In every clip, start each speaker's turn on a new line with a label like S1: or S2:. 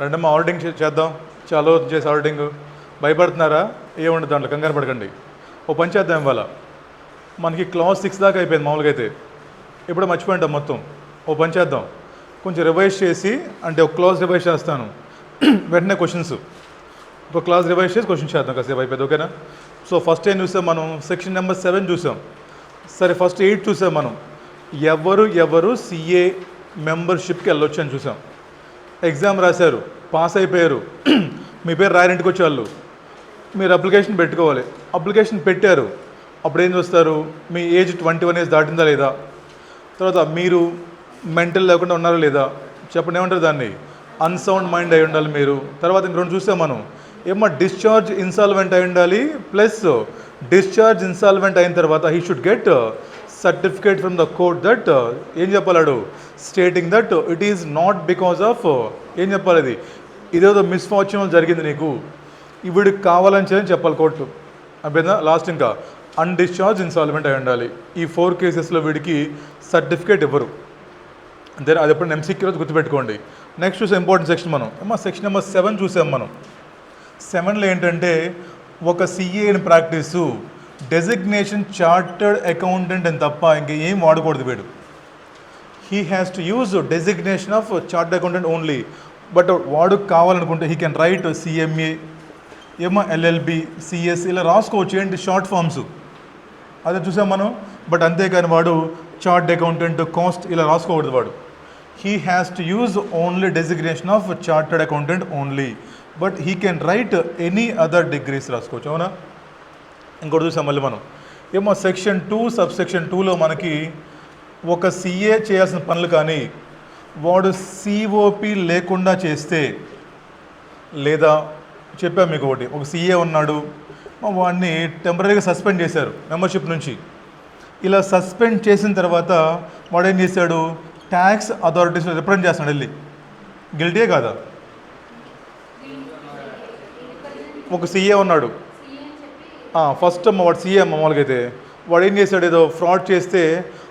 S1: రెండమ్మ auditing చేద్దాం. చాలా రోజు చేసి ఆడిటింగ్ భయపడుతున్నారా? ఏముండదు దాంట్లో, కంగారు పడకండి. ఓ పని చేద్దాం. ఇవాళ మనకి క్లాస్ 6 దాకా అయిపోయింది మామూలుగా అయితే, ఇప్పుడు మర్చిపోయింటాం మొత్తం. ఓ పని చేద్దాం, కొంచెం రివైజ్ చేసి, అంటే ఒక క్లాస్ రివైజ్ చేస్తాను వెంటనే క్వశ్చన్స్, ఒక క్లాస్ రివైజ్ చేసి క్వశ్చన్ చేద్దాం కాసేపు అయిపోయింది. ఓకేనా? సో ఫస్ట్ ఏం చూసాం మనం? సెక్షన్ నెంబర్ 7 చూసాం. సరే, ఫస్ట్ 8 చూసాం మనం. ఎవరు సిఏ మెంబర్షిప్కి వెళ్ళొచ్చు అని చూసాం. ఎగ్జామ్ రాశారు, పాస్ అయిపోయారు, మీ పేరు రాయరింటికి వచ్చేవాళ్ళు, మీరు అప్లికేషన్ పెట్టుకోవాలి. అప్లికేషన్ పెట్టారు, అప్పుడు ఏం చూస్తారు? మీ ఏజ్ 21 ఇయర్స్ దాటిందా లేదా, తర్వాత మీరు మెంటల్ లేకుండా ఉన్నారా లేదా, చెప్పండి ఏమంటారు దాన్ని? అన్సౌండ్ మైండ్ అయి ఉండాలి మీరు. తర్వాత ఇంక 2 చూసాం మనం. ఏమో డిశ్చార్జ్ ఇన్సాల్వెంట్ అయి ఉండాలి, ప్లస్ డిశ్చార్జ్ ఇన్సాల్వెంట్ అయిన తర్వాత he should get certificate from the court that ఏం చెప్పాలాడు? Stating that it is not because of ఏం చెప్పాలి? అది ఇదేదో మిస్ఫార్చ్యూన్ జరిగింది నీకు, వీడికి కావాలని చెప్పాలి కోర్టు. అర్థమైందా? లాస్ట్ ఇంకా అన్డిశ్చార్జ్ ఇన్సాల్వెంట్ అయి ఉండాలి. ఈ 4 కేసెస్లో వీడికి సర్టిఫికేట్ ఇవ్వరు. అంతే. అది ఎప్పుడు ఎంసీక్యూ రోజు గుర్తుపెట్టుకోండి. నెక్స్ట్ చూసే ఇంపార్టెంట్ సెక్షన్ మనం సెక్షన్ నెంబర్ 7 చూసాం మనం. 7లో ఏంటంటే ఒక CA in practice designation chartered accountant అని తప్ప ఇంకా ఏం వాడకూడదు వీడు. He has to use designation of chartered accountant only. But వాడు కావాలనుకుంటే he can write CMA, LLB, CS ఇలా రాసుకోవచ్చు. ఏంటి? Short forms. అదే చూసాం మనం. బట్ అంతేకాని వాడు చార్టర్డ్ అకౌంటెంట్, కాస్ట్ ఇలా రాసుకోకూడదు వాడు. He has to use only designation of chartered accountant only. But he can write any other degrees రాసుకోవచ్చు. అవునా? ఇంకోటి చూసాం మళ్ళీ మనం. సెక్షన్ 2 సబ్ సెక్షన్ 2లో మనకి ఒక సిఏ చేయాల్సిన పనులు కానీ వాడు సిఓపి లేకుండా చేస్తే, లేదా చెప్పాం మీకు ఒకటి, ఒక సిఏ ఉన్నాడు, వాడిని టెంపరీగా సస్పెండ్ చేశారు మెంబర్షిప్ నుంచి. ఇలా సస్పెండ్ చేసిన తర్వాత వాడు ఏం చేశాడు? ట్యాక్స్ అథారిటీస్లో రిప్రజెంట్ చేస్తున్నాడు వెళ్ళి. గిల్టీయే కాదా? ఒక సీఏ ఉన్నాడు ఫస్ట్ వాడు సీఏ మామూలుగా అయితే వాడు ఏం చేశాడు? ఏదో ఫ్రాడ్ చేస్తే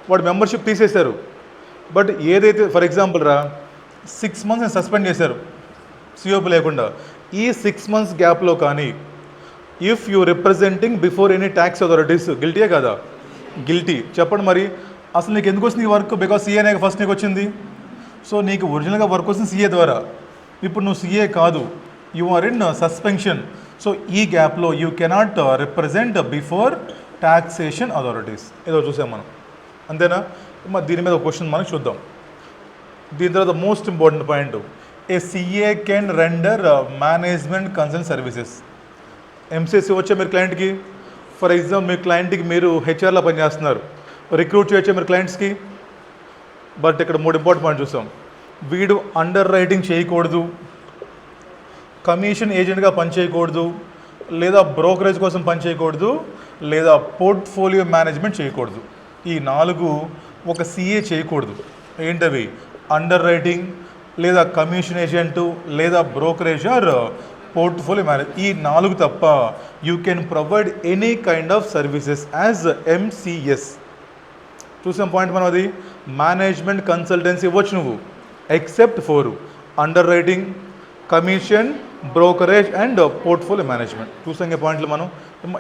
S1: వాడు మెంబర్షిప్ తీసేశారు. బట్ ఏదైతే ఫర్ ఎగ్జాంపుల్ 6 months సస్పెండ్ చేశారు సిఓపి లేకుండా. ఈ 6 months గ్యాప్లో కానీ if you representing before any tax authorities గిల్టీయే కదా? గిల్టీ. చెప్పండి మరి, అసలు నీకు ఎందుకు వచ్చింది ఈ వర్క్? బికాజ్ సీఏనే ఫస్ట్ నీకు వచ్చింది. సో నీకు ఒరిజినల్గా వర్క్ వచ్చింది సీఏ ద్వారా. ఇప్పుడు నువ్వు సీఏ కాదు, you are in suspension. So ఈ గ్యాప్లో you cannot represent before taxation authorities. ఏదో చూసాం మనం. అంతేనా? మరి దీని మీద ఒక క్వశ్చన్ మనం చూద్దాం. దీని తర్వాత most important point, A CA can render management consult services. MCS వచ్చే మీరు క్లయింట్కి, ఫర్ ఎగ్జాంపుల్ మీ క్లయింట్కి మీరు హెచ్ఆర్లో పనిచేస్తున్నారు, రిక్రూట్ చేయొచ్చే మీరు క్లయింట్స్కి. బట్ ఇక్కడ 3 ఇంపార్టెంట్ పాయింట్ చూసాం. వీడు అండర్ రైటింగ్ చేయకూడదు, కమిషన్ ఏజెంట్గా పనిచేయకూడదు, లేదా బ్రోకరేజ్ కోసం పనిచేయకూడదు, లేదా పోర్ట్ఫోలియో మేనేజ్మెంట్ చేయకూడదు. ఈ 4 ఒక సిఏ చేయకూడదు. ఏంటవి? అండర్ రైటింగ్, లేదా కమిషన్ ఏజెంటు, లేదా బ్రోకరేజ్ ఆర్ పోర్ట్ఫోలియో మేనేజ్. ఈ 4 తప్ప you can provide any kind of services as MCS. చూసాం పాయింట్ మనం. అది మేనేజ్మెంట్ కన్సల్టెన్సీ ఇవ్వచ్చు నువ్వు, except 4: under writing, commission, brokerage and portfolio management. చూసాం పాయింట్లు మనం.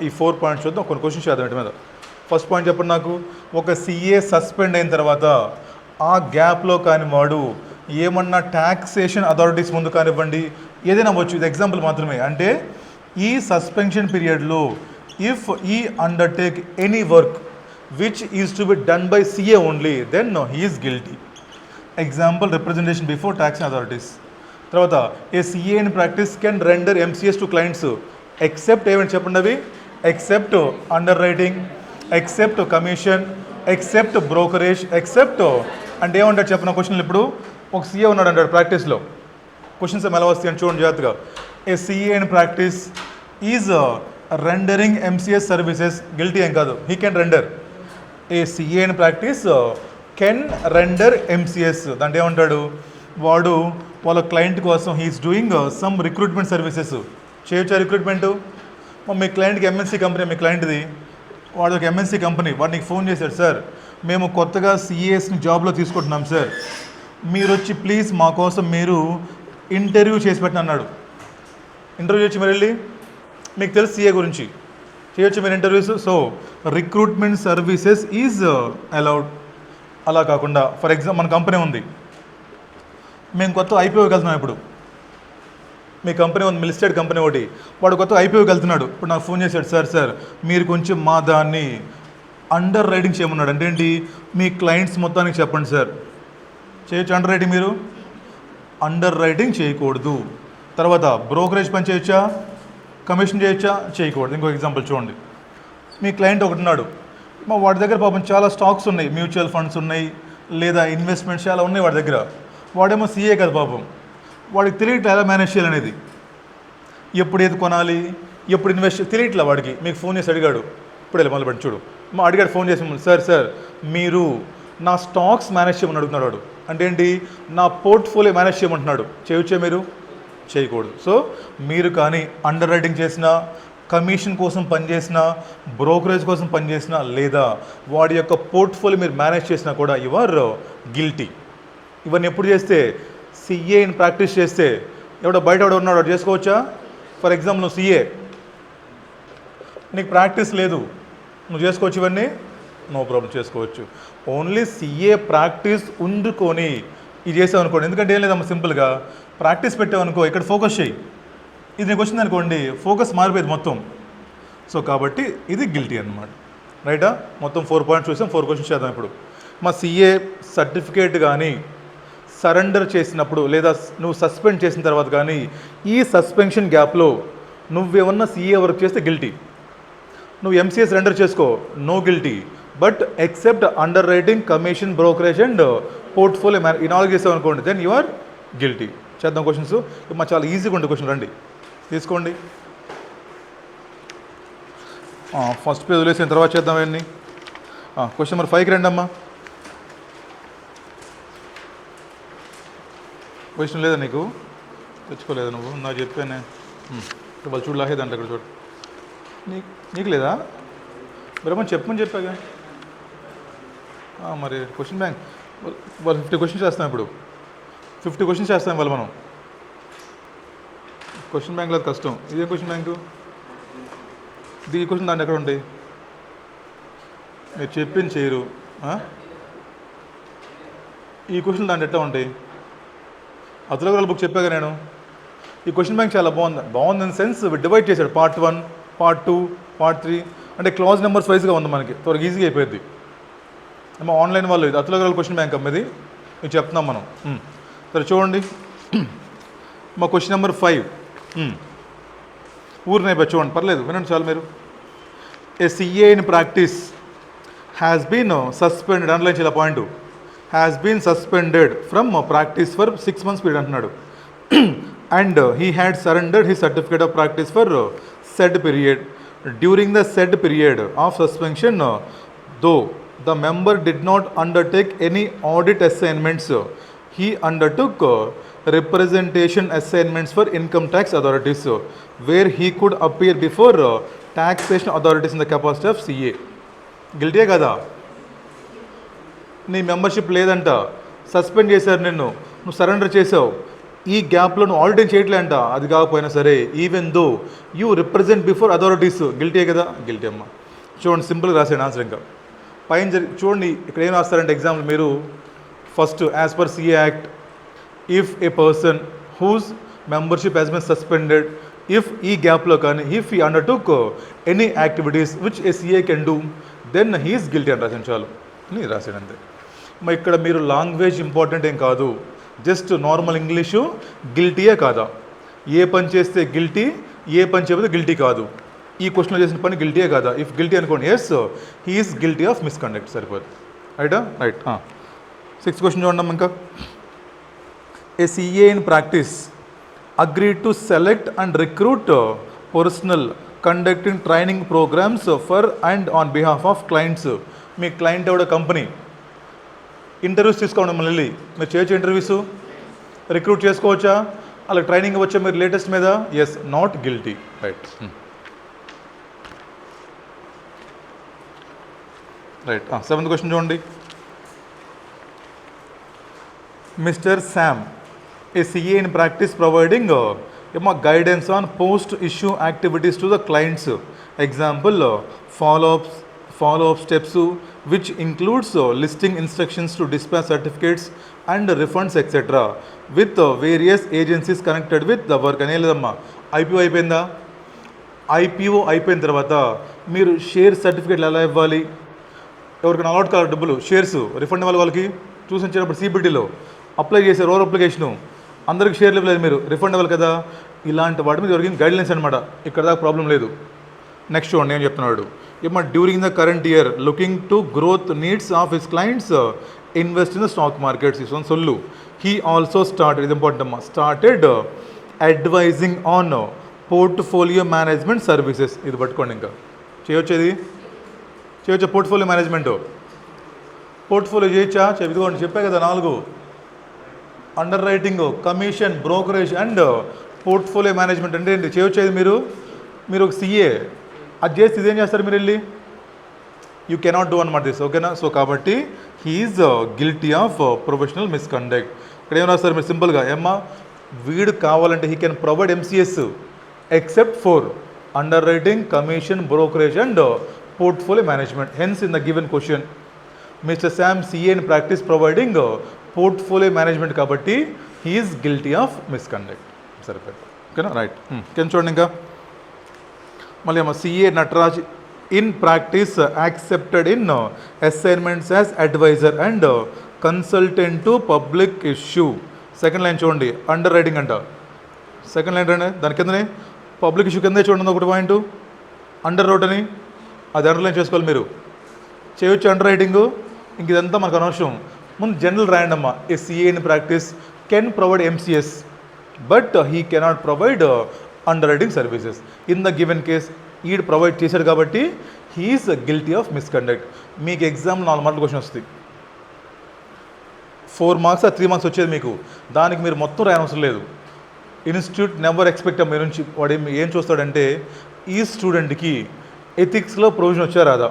S1: ఈ 4 పాయింట్స్ చూద్దాం. కొన్ని క్వశ్చన్స్ చేద్దాం వీటి మీద. ఫస్ట్ పాయింట్ చెప్పండి నాకు. ఒక సిఏ సస్పెండ్ అయిన తర్వాత ఆ గ్యాప్లో కాని వాడు ఏమన్నా ట్యాక్సేషన్ అథారిటీస్ ముందు కానివ్వండి, ఏదైనా అవ్వచ్చు, ఇది ఎగ్జాంపుల్ మాత్రమే. అంటే ఈ సస్పెన్షన్ పీరియడ్లో if he undertake any work which is to be done by CA only, then he is guilty. Example representation before tax authorities. తర్వాత a CA in practice can render MCS to clients except ఏమని చెప్పండి అవి? Except underwriting, except commission, except brokerage, except అంటే ఏమంటాడు చెప్పిన క్వశ్చన్లు. ఇప్పుడు ఒక సీఏ ఉన్నాడు అంటాడు ప్రాక్టీస్లో. క్వశ్చన్స్ ఎలా వస్తాయి అని చూడండి జాగ్రత్తగా. A CA in practice is rendering MCS services, guilty ఏం కాదు, he can render. A CA in practice can render MCS, దాంట్లో ఏమంటాడు? వాడు వాళ్ళ క్లయింట్ కోసం he's doing some recruitment services. చేయొచ్చా రిక్రూట్మెంటు? మీ క్లయింట్కి ఎంఎన్సీ కంపెనీ, మీ క్లయింట్ది వాడు ఒక ఎంఎన్సీ కంపెనీ, వాడు నీకు ఫోన్ చేశాడు, సార్ మేము కొత్తగా సిఏఎస్ని జాబ్లో తీసుకుంటున్నాం సార్, మీరు వచ్చి ప్లీజ్ మా కోసం మీరు ఇంటర్వ్యూ చేసి పెట్టిన అన్నాడు. ఇంటర్వ్యూ చేయొచ్చు మీరు వెళ్ళి, మీకు తెలుసు సీఏ గురించి, చేయొచ్చు మీరు interviews. So recruitment services is allowed. అలా కాకుండా ఫర్ ఎగ్జాంపుల్ మన కంపెనీ ఉంది, మేము కొత్త ఐపీఓకి వెళ్తున్నాం. ఇప్పుడు మీ కంపెనీ ఉంది, లిస్టెడ్ కంపెనీ ఒకటి, వాడు కొత్త ఐపీఓకి వెళ్తున్నాడు. ఇప్పుడు నాకు ఫోన్ చేశాడు, సార్ మీరు కొంచెం మా దాన్ని అండర్ రైటింగ్ చేయమన్నాడు. అంటే ఏంటి, మీ క్లయింట్స్ మొత్తానికి చెప్పండి సార్. చేయొచ్చు అండర్ రైటింగ్ మీరు? అండర్ రైటింగ్ చేయకూడదు. తర్వాత బ్రోకరేజ్ పని చేయొచ్చా, కమిషన్ చేయొచ్చా? చేయకూడదు. ఇంకో ఎగ్జాంపుల్ చూడండి, మీ క్లయింట్ ఒకటి ఉన్నాడు, మా వాడి దగ్గర పాపం చాలా స్టాక్స్ ఉన్నాయి, మ్యూచువల్ ఫండ్స్ ఉన్నాయి, లేదా ఇన్వెస్ట్మెంట్స్ చాలా ఉన్నాయి వాడి దగ్గర. వాడేమో సీఏ కదా పాపం, వాడికి తెలియట్లే ఎలా మేనేజ్ చేయాలనేది, ఎప్పుడు ఏది కొనాలి, ఎప్పుడు ఇన్వెస్ట్ తెలియట్లే వాడికి. మీకు ఫోన్ చేసి అడిగాడు, ఇప్పుడు వెళ్ళి మొదలుపెట్టి చూడు, మా అడిగాడు ఫోన్ చేసి, సార్ మీరు నా స్టాక్స్ మేనేజ్ చేయమని అడుగుతున్నాడు వాడు. అంటే ఏంటి, నా పోర్ట్ఫోలియో మేనేజ్ చేయమంటున్నాడు. చేయొచ్చే మీరు? చేయకూడదు. సో మీరు కానీ అండర్ రైటింగ్ చేసినా, కమిషన్ కోసం పనిచేసినా, బ్రోకరేజ్ కోసం పనిచేసినా, లేదా వాడి యొక్క పోర్ట్ఫోలియో మీరు మేనేజ్ చేసినా కూడా యు ఆర్ గిల్టీ. ఇవన్నీ ఎప్పుడు చేస్తే, సిఏ ఇన్ ప్రాక్టీస్ చేస్తే. బయట ఉన్నాడు వాడు చేసుకోవచ్చా? ఫర్ ఎగ్జాంపుల్ నువ్వు సిఏ, నీకు ప్రాక్టీస్ లేదు, నువ్వు చేసుకోవచ్చు ఇవన్నీ? నో ప్రాబ్లం, చేసుకోవచ్చు. ఓన్లీ సిఏ ప్రాక్టీస్ ఉండుకొని ఇది చేసావు అనుకోండి. ఎందుకంటే ఏం లేదమ్మా, సింపుల్గా ప్రాక్టీస్ పెట్టావనుకో, ఇక్కడ ఫోకస్ చేయి. ఇది నీకు వచ్చింది అనుకోండి, ఫోకస్ మారిపోయేది మొత్తం. సో కాబట్టి ఇది గిల్టీ అనమాట. రైటా? మొత్తం 4 పాయింట్స్ చూసాం, 4 క్వశ్చన్స్ చేద్దాం ఇప్పుడు. మా సిఏ సర్టిఫికేట్ కానీ సరెండర్ చేసినప్పుడు, లేదా నువ్వు సస్పెండ్ చేసిన తర్వాత కానీ, ఈ సస్పెన్షన్ గ్యాప్లో నువ్వేమన్నా సిఏ వర్క్ చేస్తే గిల్టీ. నువ్వు ఎంసీఏ సరెండర్ చేసుకో, no guilty. But except underwriting, commission, brokerage and portfolio ఈ 4 చేసావు అనుకోండి, దెన్ యు ఆర్ గిల్టీ. చేద్దాం క్వశ్చన్స్. మా చాలా ఈజీగా ఉండే క్వశ్చన్, రండి తీసుకోండి. ఫస్ట్ పేజ్ వదిలేసిన తర్వాత చేద్దాం అవన్నీ. క్వశ్చన్ నెంబర్ 5కి రండి అమ్మా. క్వశ్చన్ లేదా నీకు? తెచ్చుకోలేదా నువ్వు? నాకు చెప్పానే. వాళ్ళు చూడు, లాహే దాంట్లో ఇక్కడ చూడు. నీకు లేదా? బ్రహ్మని చెప్పమని చెప్పాగా. మరి క్వశ్చన్ బ్యాంక్ వాళ్ళు 50 క్వశ్చన్స్ చేస్తాం ఇప్పుడు. 50 క్వశ్చన్స్ చేస్తాం వాళ్ళు మనం. క్వశ్చన్ బ్యాంక్లో కష్టం. ఇదే క్వశ్చన్ బ్యాంకు, ఈ క్వశ్చన్ దాంట్లో ఎక్కడ ఉంటాయి? మీరు చెప్పింది చేయరు. ఈ క్వశ్చన్ దాంట్లో ఎట్లా ఉంటాయి? అతులగల బుక్ చెప్పాగా నేను. ఈ క్వశ్చన్ బ్యాంక్ చాలా బాగుంది ఇన్ సెన్స్ డివైడ్ చేశాడు, పార్ట్ 1, పార్ట్ 2, పార్ట్ 3, అంటే క్లాజ్ నెంబర్స్ వైజ్గా ఉంది మనకి, త్వరగా ఈజీగా అయిపోయింది. మా ఆన్లైన్ వాళ్ళు ఇది అతులగల క్వశ్చన్ బ్యాంక్ అమ్మది, ఇది చెప్తున్నాం మనం. సరే చూడండి, మా క్వశ్చన్ నెంబర్ 5 ఊరినైపోయి చూడండి, పర్లేదు వినండి చాలు మీరు. A CA in practice has been suspended, underline చేయాలి point, has been suspended from practice for 6 months period అంటున్నాడు. And he had surrendered he certificate of practice for said period. During the said period of suspension, though the member did not undertake any audit assignments, he undertook representation assignments for income tax authorities, where he could appear before taxation authorities in the capacity of CA. Guilty kada? నీ membership లేదంట, suspend చేశారు నిన్ను, నువ్వు surrender చేసావు, ఈ గ్యాప్లో నువ్వు auditing చేయట్లే అంట. అది కాకపోయినా సరే, even though you represent before authorities, guilty కదా? గిల్టీ అమ్మ. చూడండి, సింపుల్గా రాసాడు ఆన్సర్. ఇంకా పైన చూడండి, ఇక్కడ ఏం రాస్తారంటే ఎగ్జాంపుల్ మీరు first, as per CA act, if a person whose membership has been suspended, if he గ్యాప్లో కానీ, if he undertook any activities which a CA can do, then he's guilty అని రాసాను. చాలు అని రాసాడు అంతే. మరి ఇక్కడ మీరు లాంగ్వేజ్ ఇంపార్టెంట్ ఏం కాదు, జస్ట్ నార్మల్ ఇంగ్లీషు గిల్టీయే కాదా? ఏ పని చేస్తే గిల్టీ, ఏ పని చేయకపోతే గిల్టీ కాదు. ఈ క్వశ్చన్లో చేసిన పని గిల్టీయే కాదా? ఇఫ్ గిల్టీ అనుకోండి, yes he is guilty of misconduct, సరిపోదు. రైటా? రైట్. 6th క్వశ్చన్ చూడండి ఇంకా. A CA in practice agree to select and recruit personnel conducting training programmes for and on behalf of clients. మీ క్లయింట్ ఎవడో కంపెనీ, ఇంటర్వ్యూస్ తీసుకోండి మళ్ళీ. మీరు చేయొచ్చు ఇంటర్వ్యూస్, రిక్రూట్ చేసుకోవచ్చా, అలా ట్రైనింగ్ ఇవ్వచ్చా మీరు లేటెస్ట్ మీద? Yes, not guilty. Right. Right. 7th question చూడండి. Mister Sam A CA in practice providing guidance on post-issue activities to the clients. Example, follow-up steps, which includes listing instructions to dispatch certificates and refunds, etc. with various agencies connected with the work. అనేదమ్మా IPO అయిపోయిందా? IPO అయిపోయిన తర్వాత మీరు share సర్టిఫికేట్లు ఎలా ఇవ్వాలి? ఎవరికైనా allot కావాలి డబ్బులు, షేర్స్ రిఫండ్ ఇవ్వాలి వాళ్ళకి. చూసి వచ్చినప్పుడు CBTలో అప్లై చేసే రోల్ అప్లికేషను అందరికి షేర్లు ఇవ్వలేదు, మీరు రిఫండ్ ఇవ్వాలి కదా. ఇలాంటి వాటి మీద ఎవరికి గైడ్లైన్స్ అనమాట. ఇక్కడ దాకా ప్రాబ్లం లేదు. నెక్స్ట్ చూడండి ఏం చెప్తున్నాడు. During the current year looking to growth needs of his clients invest in the stock markets is సొల్లు. హీ ఆల్సో స్టార్టెడ్, ఇది ఇంపార్టెంట్ అమ్మా, started advising on portfolio management services. ఇది పట్టుకోండి, ఇంకా చేయొచ్చా పోర్ట్ఫోలియో మేనేజ్మెంట్? పోర్ట్ఫోలియో చేయొచ్చా? ఇదిగోండి చెప్పే కదా 4: under writing, commission, brokerage and portfolio management. అంటే ఏంటి? చేయొచ్చేది మీరు ఒక CA అది చేస్తే ఇదేం చేస్తారు మీరు వెళ్ళి? యూ కెనాట్ డూ అనమాట దిస్, ఓకేనా? సో కాబట్టి he is guilty of professional misconduct. ఇక్కడ ఏం రాస్తారు మీరు సింపుల్గా? వీడు కావాలంటే he can provide MCS except for underwriting, commission, brokerage and portfolio management. Hence in the given question mister Sam CA in practice providing portfolio management, కాబట్టి he is guilty of misconduct. సరిపోయింది, ఓకేనా? రైట్. కింద చూడండి ఇంకా మళ్ళీ CA Nataraj in practice accepted in assignments as advisor and consultant to public issue. Second line చూడండి, underwriting అంట. Second line రండి, దాని కిందనే పబ్లిక్ ఇష్యూ కిందే చూడండి ఒకటి పాయింట్ అండర్ రోడ్ అని, అది అండర్లైన్ చేసుకోవాలి మీరు. చేయొచ్చు అండర్ రైటింగు. ఇంక ఇదంతా మనకు అనవసరం. ముందు జనరల్ రాయండి అమ్మా. ఏ CA in practice can provide MCS but he cannot provide under writing services. In the given case ఈడు ప్రొవైడ్ చేశాడు కాబట్టి హీఈస్ గిల్టీ ఆఫ్ మిస్కండక్ట్. మీకు ఎగ్జామ్ 4 మార్కుల క్వశ్చన్ వస్తుంది. 4 మార్క్స్ 3 మార్క్స్ వచ్చేది మీకు. దానికి మీరు మొత్తం రాయనవసరం లేదు. ఇన్స్టిట్యూట్ నెవర్ ఎక్స్పెక్ట్ మీ నుంచి వాడు ఏం చూస్తాడంటే ఈ స్టూడెంట్కి ఎథిక్స్లో ప్రొవిజన్ వచ్చా రాదా,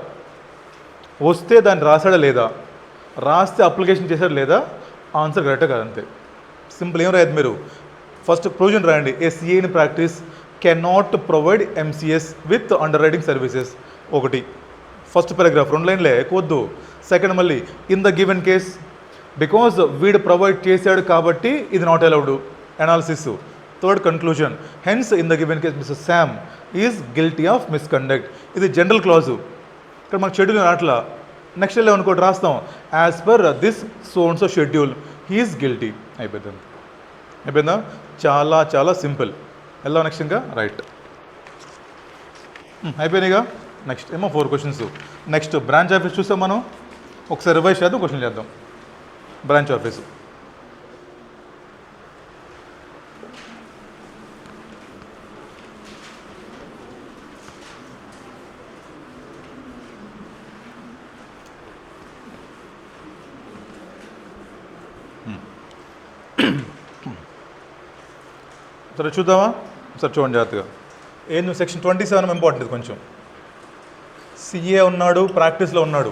S1: వస్తే దాన్ని రాసాడా లేదా, రాస్తే అప్లికేషన్ చేశాడా లేదా, ఆన్సర్ కరెక్టా కాదంతే. సింపుల్. ఏం రాయదు మీరు? ఫస్ట్ ప్రొవిజన్ రాయండి. A CA in practice cannot provide MCS with underwriting services. ఒకటి ఫస్ట్ పారాగ్రాఫ్ 2 లైన్లే, ఎక్కువద్దు. సెకండ్ మళ్ళీ in the given case because వీడు ప్రొవైడ్ చేశాడు కాబట్టి ఇది not allowed, analysis. Third conclusion, hence in the given case mister Sam is guilty of misconduct. ఇది general clause. ఇక్కడ మనకు షెడ్యూల్ రాట్లా. నెక్స్ట్ వెళ్ళే అనుకోటి రాస్తాం as per this so and so schedule he is guilty. అయిపోయిందా? చాలా చాలా సింపుల్. వెళ్దాం నెక్స్ట్ ఇంకా. రైట్, అయిపోయినాయిగా. Next 4 questions. Next branch office చూస్తాం మనం. ఒకసారి రివైజ్ చేద్దాం, క్వశ్చన్ చేద్దాం. బ్రాంచ్ ఆఫీసు సరే చూద్దామా? సరే చూడండి జాగ్రత్తగా. ఏంది సెక్షన్ 27 ఇంపార్టెంట్ కొంచెం. CA ఉన్నాడు, ప్రాక్టీస్లో ఉన్నాడు.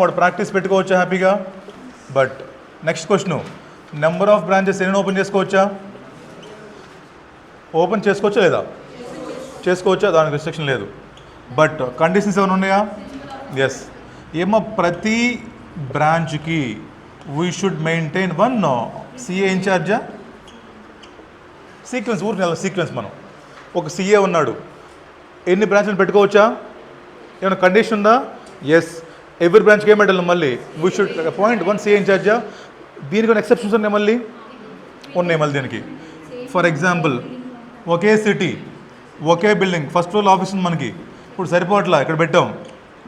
S1: వాడు ప్రాక్టీస్ పెట్టుకోవచ్చా హ్యాపీగా? But next question, number of branches ఎన్ని ఓపెన్ చేసుకోవచ్చా? ఓపెన్ చేసుకోవచ్చా లేదా? చేసుకోవచ్చా, దానికి రిస్ట్రిక్షన్ లేదు. బట్ కండిషన్స్ ఏమైనా ఉన్నాయా? ఎస్. ప్రతి బ్రాంచ్కి వీ షుడ్ మెయింటైన్ 1 CA ఇన్ఛార్జా? సీక్వెన్స్, ఊరికి నెల సీక్వెన్స్. మనం ఒక CA ఉన్నాడు, ఎన్ని బ్రాంచ్లు పెట్టుకోవచ్చా? ఏమైనా కండిషన్ ఉందా? ఎస్. ఎవ్రీ బ్రాంచ్కి ఏం పెట్టాలి మళ్ళీ? We should appoint 1 CA ఇన్ఛార్జా. దీనికి కొన్ని ఎక్సెప్షన్స్ ఉన్నాయి మళ్ళీ. మళ్ళీ దీనికి. For example, okay city, okay building, first floor office ఉంది మనకి. ఇప్పుడు సరిపోవట్లా, ఇక్కడ పెట్టాం.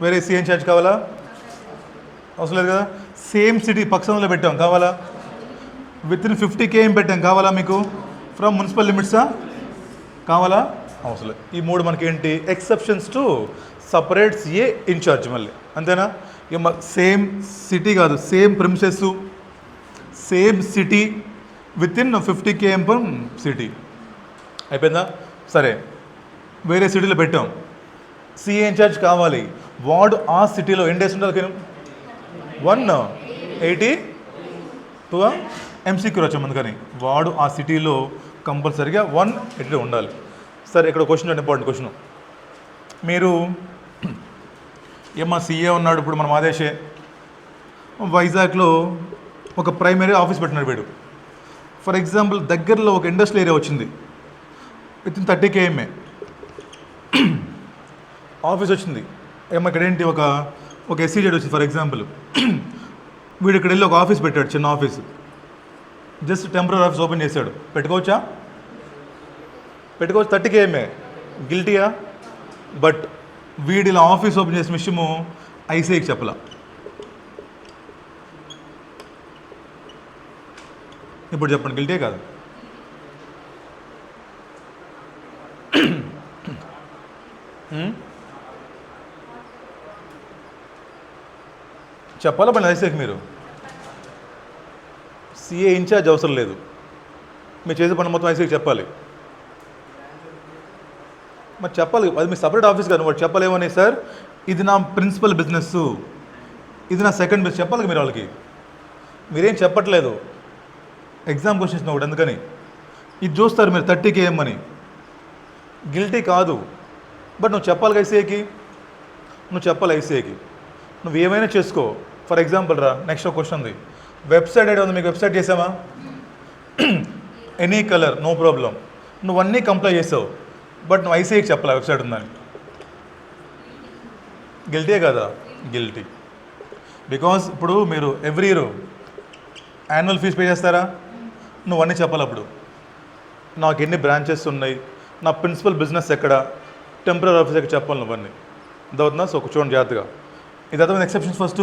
S1: వేరే CA ఇన్ఛార్జ్ కావాలా? అవసరం లేదు కదా. సేమ్ సిటీ పక్షంలో పెట్టాం, కావాలా? విత్ ఇన్ 50 km పెట్టాం, కావాలా మీకు? ఫ్రమ్ మున్సిపల్ లిమిట్సా? కావాలా? అవసరం లేదు. ఈ 3 మనకి ఏంటి? Exceptions to separate CA incharge. మళ్ళీ అంతేనా? సేమ్ సిటీ కాదు, same premises, same city within 50 km from city. అయిపోయిందా? సరే, వేరే సిటీలో పెట్టాం, CA ఇన్ఛార్జ్ కావాలి. వాడు ఆ సిటీలో ఎన్ని డేస్ ఉండాలి? 180 2 ఎంసీక్యూ వచ్చాం అందుకని వాడు ఆ సిటీలో కంపల్సరీగా 1 ఎడిటర్ ఉండాలి. సరే ఇక్కడ క్వశ్చన్ ఇంపార్టెంట్ క్వశ్చన్. మీరు ఏమా సీఏ ఉన్నాడు, ఇప్పుడు మనం ఆదేశే వైజాగ్లో ఒక ప్రైమరీ ఆఫీస్ పెట్టినాడు వీడు. ఫర్ ఎగ్జాంపుల్ దగ్గరలో ఒక ఇండస్ట్రియల్ ఏరియా వచ్చింది, విత్ 30 km ఆఫీస్ వచ్చింది. ఏమో ఇక్కడ ఏంటి ఒక ఎస్సీజెడ్ వచ్చింది ఫర్ ఎగ్జాంపుల్. వీడు ఇక్కడ వెళ్ళి ఒక ఆఫీస్ పెట్టాడు, చిన్న office, just temporary office open చేశాడు. పెట్టుకోవచ్చా? పెట్టుకోవచ్చు. 30 km గిల్టీయా? బట్ వీడి ఇలా ఆఫీస్ ఓపెన్ చేసిన విషయము ఐసీఐకి చెప్పలా. ఇప్పుడు చెప్పండి, గిల్టీ కాదు? చెప్పాలా పని ఐసీఐకి? మీరు సిఏ ఇన్ఛార్జ్ అవసరం లేదు, మీరు చేసే పని మొత్తం ఐసీఐకి చెప్పాలి. మరి చెప్పాలి, అది మీ సపరేట్ ఆఫీస్ కాదు. వాడు చెప్పలేమని, సార్ ఇది నా ప్రిన్సిపల్ బిజినెస్, ఇది నా సెకండ్ బిజినెస్ చెప్పాలి మీరు వాళ్ళకి. మీరేం చెప్పట్లేదు, ఎగ్జామ్ క్వశ్చన్స్ ఒకటి, అందుకని ఇది చూస్తారు మీరు 30 km అని. గిల్టీ కాదు, బట్ నువ్వు చెప్పాలి ఐసీఐకి, నువ్వు చెప్పాలి ఐసీఐకి. నువ్వు ఏమైనా చేసుకో. ఫర్ ఎగ్జాంపుల్ నెక్స్ట్ ఒక క్వశ్చన్ ఉంది, వెబ్సైట్ ఐడి ఉంది మీకు, వెబ్సైట్ చేసావా? ఎనీ కలర్ నో ప్రాబ్లం, నువ్వు అన్నీ కంప్లై చేసావు, బట్ నువ్వు ఐసీఐకి చెప్పాలి వెబ్సైట్ ఉందని. గిల్టీయే కదా? గిల్టీ. బికాజ్ ఇప్పుడు మీరు every year annual fee pay చేస్తారా? నువ్వు అన్నీ చెప్పాలి. అప్పుడు నాకు ఎన్ని బ్రాంచెస్ ఉన్నాయి, నా ప్రిన్సిపల్ బిజినెస్ ఎక్కడ, టెంపరీ ఆఫీస్ ఎక్కడ చెప్పాలి నువ్వన్నీ. అదవుతుందా? సో చూడండి జాగ్రత్తగా. ఇది అర్థమైంది. ఎక్సెప్షన్స్ ఫస్ట్,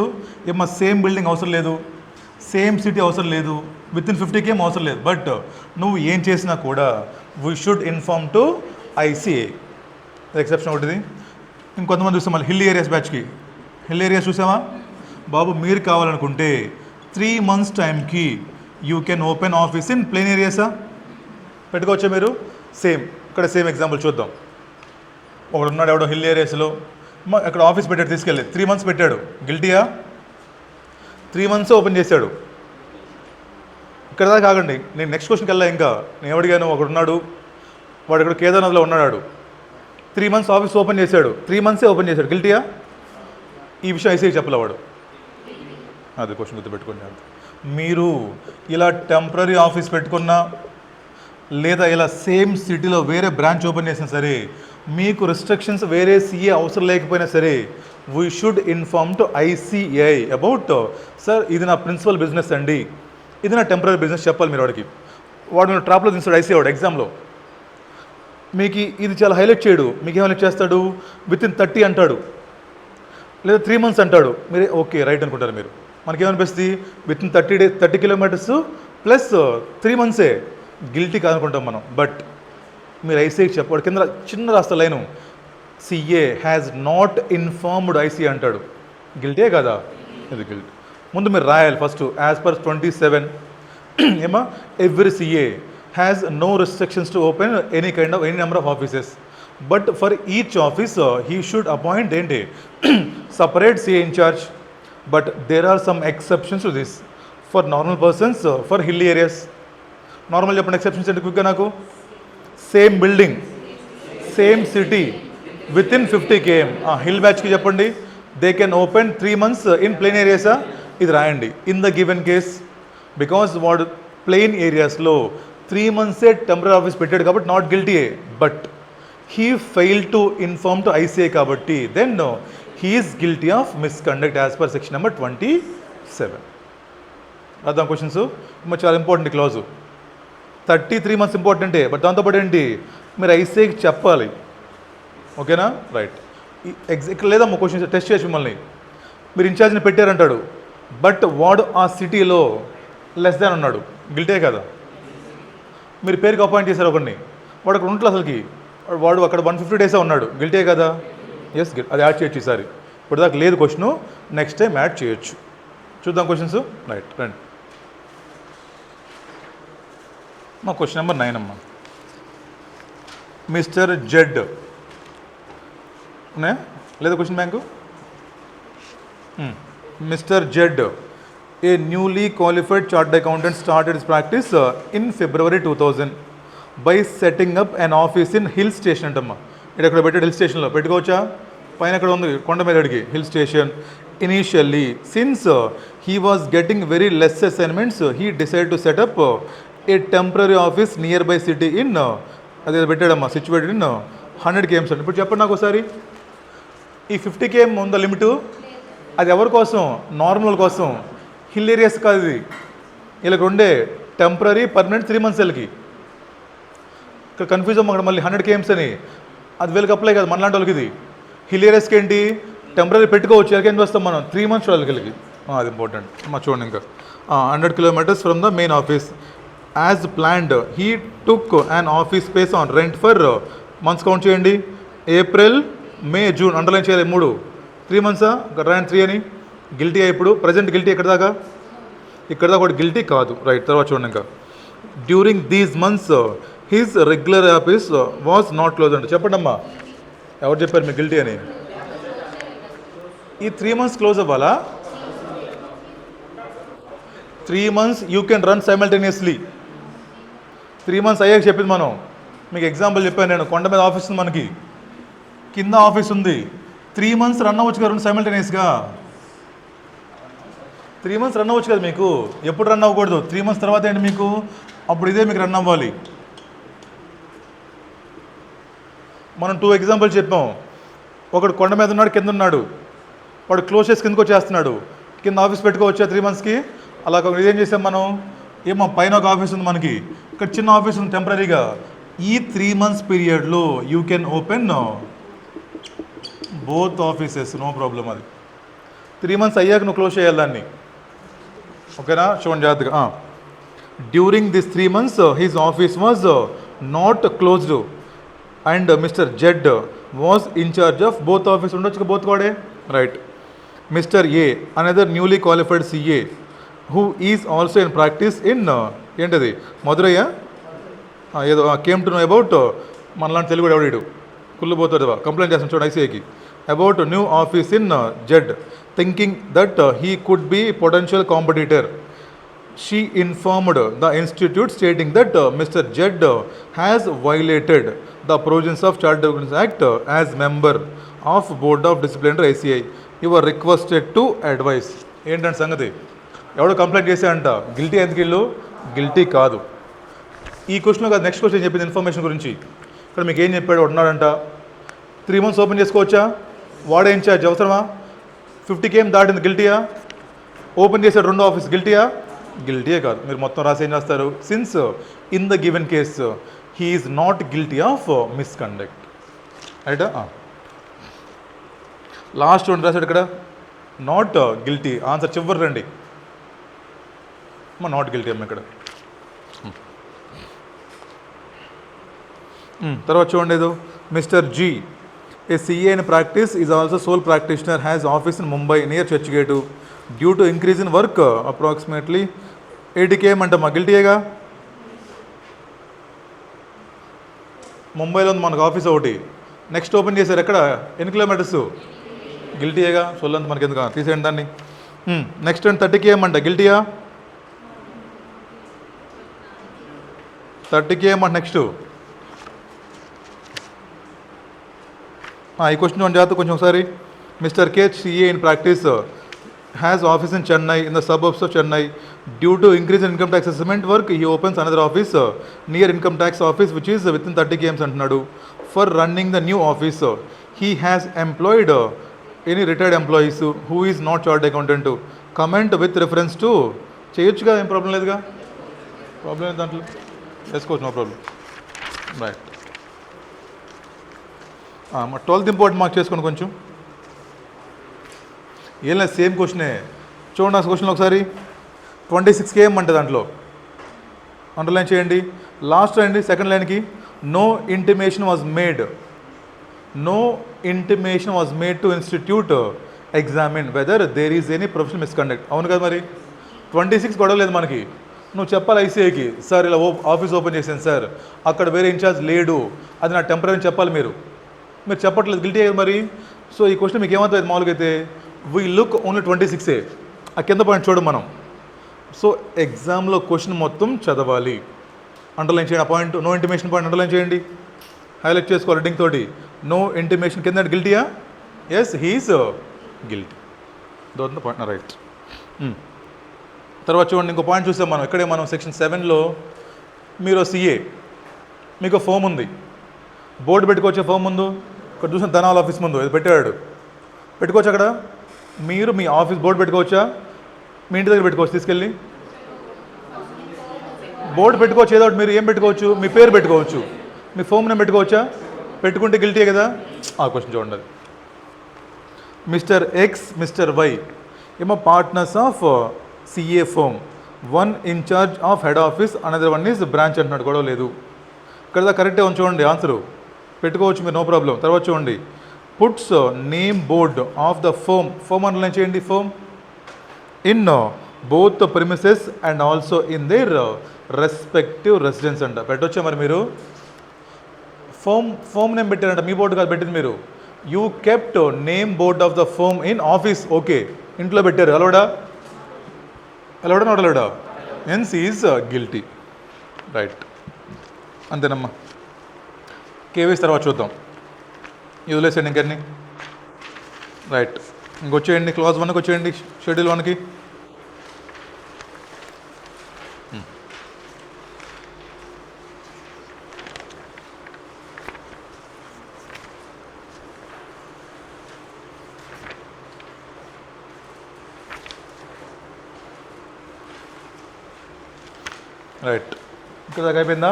S1: ఏమో సేమ్ బిల్డింగ్ అవసరం లేదు, సేమ్ సిటీ అవసరం లేదు, విత్ ఇన్ 50 km అవసరం లేదు, బట్ నువ్వు ఏం చేసినా కూడా we should inform to ICI. Exception ఒకటిది. ఇంకొంతమంది చూస్తాం మళ్ళీ హిల్ ఏరియాస్ బ్యాచ్కి. హిల్ ఏరియాస్ చూసామా బాబు? మీరు కావాలనుకుంటే 3 months టైంకి you can open office in plain ఏరియాసా? పెట్టుకోవచ్చా మీరు? సేమ్ ఇక్కడ సేమ్ ఎగ్జాంపుల్ చూద్దాం. ఒకడు ఉన్నాడు ఎవడో హిల్ ఏరియాస్లో, అక్కడ ఆఫీస్ పెట్టాడు, తీసుకెళ్ళి 3 months పెట్టాడు. గిల్టీయా? 3 months ఓపెన్ చేశాడు. ఇక్కడ దాకా కాకండి, నేను నెక్స్ట్ క్వశ్చన్కి వెళ్ళా. ఇంకా నేను ఎవడిగాను, ఒకడున్నాడు వాడు ఇక్కడ కేదార్నాథ్లో ఉన్నాడు, 3 months ఆఫీస్ ఓపెన్ చేశాడు, 3 months ఓపెన్ చేశాడు. గిల్టీయా? ఈ విషయం ఐసీఐకి చెప్పలేవాడు. అది క్వశ్చన్ గుర్తుపెట్టుకోండి. మీరు ఇలా టెంపరీ ఆఫీస్ పెట్టుకున్నా, లేదా ఇలా సేమ్ సిటీలో వేరే బ్రాంచ్ ఓపెన్ చేసినా సరే, మీకు రిస్ట్రిక్షన్స్ వేరే సీఏ అవసరం లేకపోయినా సరే, we should inform to ICI about, sir ఇది నా ప్రిన్సిపల్ బిజినెస్ అండి, ఇది నా టెంపరీ బిజినెస్ చెప్పాలి మీరు వాడికి. వాడు మీరు ట్రాప్లో తీస్తాడు ఐసీఐ వాడు ఎగ్జామ్లో. మీకు ఇది చాలా హైలైట్ చేయడు, మీకు ఏం హైలైట్ చేస్తాడు? విత్ ఇన్ 30 అంటాడు, లేదా 3 months అంటాడు. మీరే ఓకే రైట్ అనుకుంటారు. మీరు మనకేమనిపిస్తుంది? Within 30 kilometers plus 3 months guilty కాదనుకుంటాం మనం. బట్ మీరు ఐసీఐకి చెప్పాడు. కింద చిన్న రాస్తా line, CA has not informed ICI అంటాడు. గిల్టీయే కదా? ఇది గిల్టీ. ముందు మీరు రాయాలి ఫస్ట్, యాజ్ పర్ 27 ఏమా every CA has no restrictions to open any number of offices, but for each office he should appoint ఏంటి separate CA incharge, but there are some exceptions to this for normal persons for hill areas. Normal చెప్పండి exceptions ఏంటి క్విక్గా నాకు? Same building, same city, within 50 km. Hill బ్యాచ్కి చెప్పండి, they can open 3 months in plain ఏరియాసా? ఇది రాయండి. In the given case, because వాడు ప్లేన్ ఏరియాస్లో 3 months టెంపరీ ఆఫీస్ పెట్టాడు కాబట్టి నాట్ గిల్టీయే, but he fail to inform to ICI కాబట్టి then he is guilty of misconduct as per section number 27. అర్థం క్వశ్చన్స్? మరి చాలా ఇంపార్టెంట్ క్లాజు. 33 months ఇంపార్టెంటే, బట్ దాంతోపాటు ఏంటి మీరు ఐసీఐకి చెప్పాలి. ఓకేనా? రైట్. ఇక్కడ లేదమ్మా క్వశ్చన్స్ టెస్ట్ చేసి మిమ్మల్ని. మీరు ఇన్ఛార్జ్ని పెట్టారంటాడు, బట్ వాడు ఆ సిటీలో లెస్ దాన్ ఉన్నాడు. గిల్టే కదా? మీరు పేరుకి అపాయింట్ చేశారు ఒకరిని, వాడు అక్కడ ఉండట్లేదు అసలుకి, వాడు అక్కడ 150 days ఉన్నాడు. గిల్టే కదా? ఎస్, అది యాడ్ చేయొచ్చు ఈసారి. ఇప్పుడు దాకా లేదు క్వశ్చను, నెక్స్ట్ టైం యాడ్ చేయొచ్చు. చూద్దాం క్వశ్చన్స్. రైట్ రండి. మా క్వశ్చన్ నెంబర్ 9 అమ్మా. మిస్టర్ జెడ్ లేదా question bank? Mister Z A newly qualified chartered accountant started his practice in February 2000 by setting up an office in Hill Station అంటమ్మా. ఇక్కడ ఎక్కడ పెట్టాడు hill స్టేషన్లో పెట్టుకోవచ్చా? పైన ఎక్కడ ఉంది కొండ మీద అడిగి hill station. Initially since he was getting very less assignments, he decided to set up a temporary office nearby city in అదే పెట్టాడమ్మా సిచ్యువేటెడ్ ఇన్ 100 km. ఇప్పుడు చెప్పండి నాకు ఒకసారి, ఈ 50 km ఉందా లిమిటు? అది ఎవరి కోసం? నార్మల్ కోసం. హిల్లేరియస్ కాదు ఇది. వీళ్ళకి ఉండే టెంపరీ పర్మనెంట్ 3 months వీళ్ళకి. ఇక్కడ కన్ఫ్యూజ్ అమ్మ, అక్కడ మళ్ళీ 100 km అని, అది వీళ్ళకి అప్లై కాదు, మనలాంటి వాళ్ళకి ఇది. హిల్లేరియస్కి ఏంటి? టెంపరీ పెట్టుకోవచ్చు, వీళ్ళకి ఏం చేస్తాం మనం? 3 months వాళ్ళకి. అది ఇంపార్టెంట్ మా చూడండి. ఇంకా 100 kilometers from the main office. As planned he took an office space on rent for months count చేయండి. ఏప్రిల్, మే, జూన్ అండర్లైన్ చేయాలి 3 months. ర్యాంక్ 3 అని గిల్టీ. ఇప్పుడు ప్రజెంట్ గిల్టీ ఎక్కడ దాకా? ఇక్కడ దాకా ఒకటి గిల్టీ కాదు. రైట్, తర్వాత చూడండి. ఇంకా during these months his regular office was not close అంటే చెప్పండి అమ్మా, ఎవరు చెప్పారు మీకు గిల్టీ అని? ఈ 3 months క్లోజ్ అవ్వాలా? 3 months you can run simultaneously. 3 months అయ్యాక చెప్పింది మనం. మీకు ఎగ్జాంపుల్ చెప్పాను నేను. కొండ మీద ఆఫీస్ ఉంది మనకి, కింద ఆఫీస్ ఉంది. 3 months రన్ అవ్వచ్చు కదా రెండు సైమల్టేనియస్గా. 3 months రన్ అవ్వచ్చు కదా మీకు. ఎప్పుడు రన్ అవ్వకూడదు? 3 months తర్వాత ఏంటి మీకు? అప్పుడు ఇదే మీకు రన్ అవ్వాలి. మనం 2 examples చెప్పాం. ఒకడు కొండ మీద ఉన్నాడు, కింద ఉన్నాడు. వాడు క్లోజ్ చేసి కిందకు వచ్చేస్తున్నాడు. కింద ఆఫీస్ పెట్టుకోవచ్చా 3 monthsకి? అలా ఇదేం చేసాం మనం? ఏమో పైన ఒక ఆఫీస్ ఉంది మనకి, ఇక్కడ చిన్న ఆఫీస్ ఉంది టెంపరీగా. ఈ 3 months పీరియడ్లో you can open both offices, no problem. అది 3 months అయ్యాక నువ్వు క్లోజ్ చేయాలి దాన్ని. ఓకేనా? చూడండి జాగ్రత్తగా. During this 3 months his office was not closed and mister Z was incharge of both office. ఉండొచ్చు బోత్ వాడే. Right. Mister A another newly qualified CA who is also in practice in ఏంటది మధురయ్య ఏదో కేమ్ టు నో అబౌట్ మనలాంటి తెలుగు ఎవడు కుళ్ళుపోతాడు complaint చేస్తాను చూడండి ఐసీఐకి about new office in Z thinking that he could be potential competitor. She informed the institute stating that Mr. Jed has violated the provisions of Child Development Act as member of Board of Discipline under ICI. You are requested to advise. ఏంటంటే సంగతి? ఎవడో complaint చేశాడంట. Guilty ఎందుకు ఇల్లు? Guilty కాదు. ఈ క్వశ్చన్లో కాదు, నెక్స్ట్ క్వశ్చన్ చెప్పింది ఇన్ఫర్మేషన్ గురించి. ఇక్కడ మీకు ఏం చెప్పాడు? ఉన్నాడంట 3 months ఓపెన్ చేసుకోవచ్చా? వాడే ఇన్ఛార్జ్ అవసరమా? 50 km దాటింది గిల్టీయా? ఓపెన్ చేశాడు రెండో ఆఫీస్ గిల్టీయా? గిల్టీయే కాదు. మీరు మొత్తం రాసి ఏం చేస్తారు? Since in the given case he is not guilty of misconduct. రైటా? లాస్ట్ రెండు రాశాడు ఇక్కడ, నాట్ గిల్టీ. ఆన్సర్ చివరి రండి అమ్మ, నాట్ గిల్టీ అమ్మ ఇక్కడ. తర్వాత చూడండి ఏదో mister G a CA in practice is also sole practitioner has office in Mumbai near Churchgate due to increase in work approximately 80 km అంటమ్మా. గిల్టీయేగా? ముంబైలో ఉంది మనకు ఆఫీస్ ఒకటి, నెక్స్ట్ ఓపెన్ చేశారు ఎక్కడ? ఎన్ని కిలోమీటర్స్? గిల్టీయేగా? సొల్లంత మనకి ఎందుకు, తీసేయండి దాన్ని. నెక్స్ట్ 30 km అంట. గిల్టీయా? 30 km అంట. నెక్స్ట్ ఈ క్వశ్చన్ జాగ్రత్త కొంచెం ఒకసారి. Mister K CA in practice has office in Chennai in the suburbs of Chennai. Due to increase in income tax assessment work, he opens another office near income tax office which is within 30 km antunadu. For running the new office, he has employed any retired employees who is not chartered accountant. Comment with reference to చేయొచ్చుగా, ఏం problem లేదుగా. Problem లేదు దాంట్లో, వేసుకోవచ్చు, no problem. Right. 12th important mark చేసుకోండి కొంచెం. ఏం లేదు, సేమ్ క్వశ్చనే. చూడండి ఆ క్వశ్చన్ ఒకసారి. 26 km అంటే దాంట్లో అండర్లైన్ చేయండి. లాస్ట్ అండి సెకండ్ లైన్కి no intimation was made. No intimation was made to institute examine whether there is any professional misconduct. అవును కదా మరి. 26 గొడవలేదు మనకి. నువ్వు చెప్పాలి ఐసీఐకి, సార్ ఇలా ఆఫీస్ ఓపెన్ చేశాను సార్, అక్కడ వేరే ఇన్ఛార్జ్ లేడు, అది నా టెంపరీ అని చెప్పాలి. మీరు చెప్పట్లేదు, గిల్టీ అయ్యారు మరి. సో ఈ క్వశ్చన్ మీకు ఏమవుతుంది మామూలుగా అయితే? We look only 26. ఆ కింద పాయింట్ చూడు మనం. సో ఎగ్జామ్లో క్వశ్చన్ మొత్తం చదవాలి. అండర్లైన్ చేయండి ఆ point, no intimation point underline చేయండి, హైలైట్ చేసుకోవాలి రెడ్డింగ్ తోటి. నో ఇంటిమేషన్ కింద గిల్టీయా? Yes, he is guilty. దొరుకుతుంది పాయింట్, రైట్. తర్వాత చూడండి, ఇంకో పాయింట్ చూసాం మనం ఇక్కడే. మనం సెక్షన్ 7లో మీరు సిఏ, మీకు ఫోమ్ ఉంది, బోర్డు పెట్టుకోవచ్చే ఫోమ్ ముందు. ఇక్కడ చూసిన ధనాల ఆఫీస్ ముందు ఇది పెట్టాడు, పెట్టుకోవచ్చు అక్కడ. మీరు మీ ఆఫీస్ బోర్డు పెట్టుకోవచ్చా? మీ ఇంటి దగ్గర పెట్టుకోవచ్చు తీసుకెళ్ళి. బోర్డు పెట్టుకోవచ్చు, ఏదో ఒకటి. మీరు ఏం పెట్టుకోవచ్చు? మీ పేరు పెట్టుకోవచ్చు, మీ ఫోమ్ నేమ్ పెట్టుకోవచ్చా? పెట్టుకుంటే గిల్టీ కదా. ఆ క్వశ్చన్ చూడండి. అది మిస్టర్ ఎక్స్, మిస్టర్ వై ఏమో partners of CA firm, one incharge of head office, another one is branch అంటున్నాడు. గొడవ లేదు ఇక్కడ, కరెక్టే ఉంది చూడండి ఆన్సరు. పెట్టుకోవచ్చు మీరు, నో ప్రాబ్లం. తర్వాత చూడండి, puts name board of the firm, firm underline చేయండి. Firm in both premises and also in their respective residence అంట. పెట్టొచ్చా మరి మీరు? ఫోమ్ నేమ్ పెట్టారంట, మీ బోర్డు కాదు పెట్టింది మీరు. You kept name board of the firm in office, okay, ఇంట్లో పెట్టారు. అలవడా? అలవడా నాట్ అలవడా? Hence is guilty, right. అంతేనమ్మా. కేవీస్ తర్వాత చూద్దాం. ఇది వదిలేసేయండి ఇంకన్నీ, రైట్. ఇంకొచ్చేయండి క్లాస్ 1కి వచ్చేయండి, షెడ్యూల్ 1కి. రైట్, ఇక్కడ దాకా అయిపోయిందా?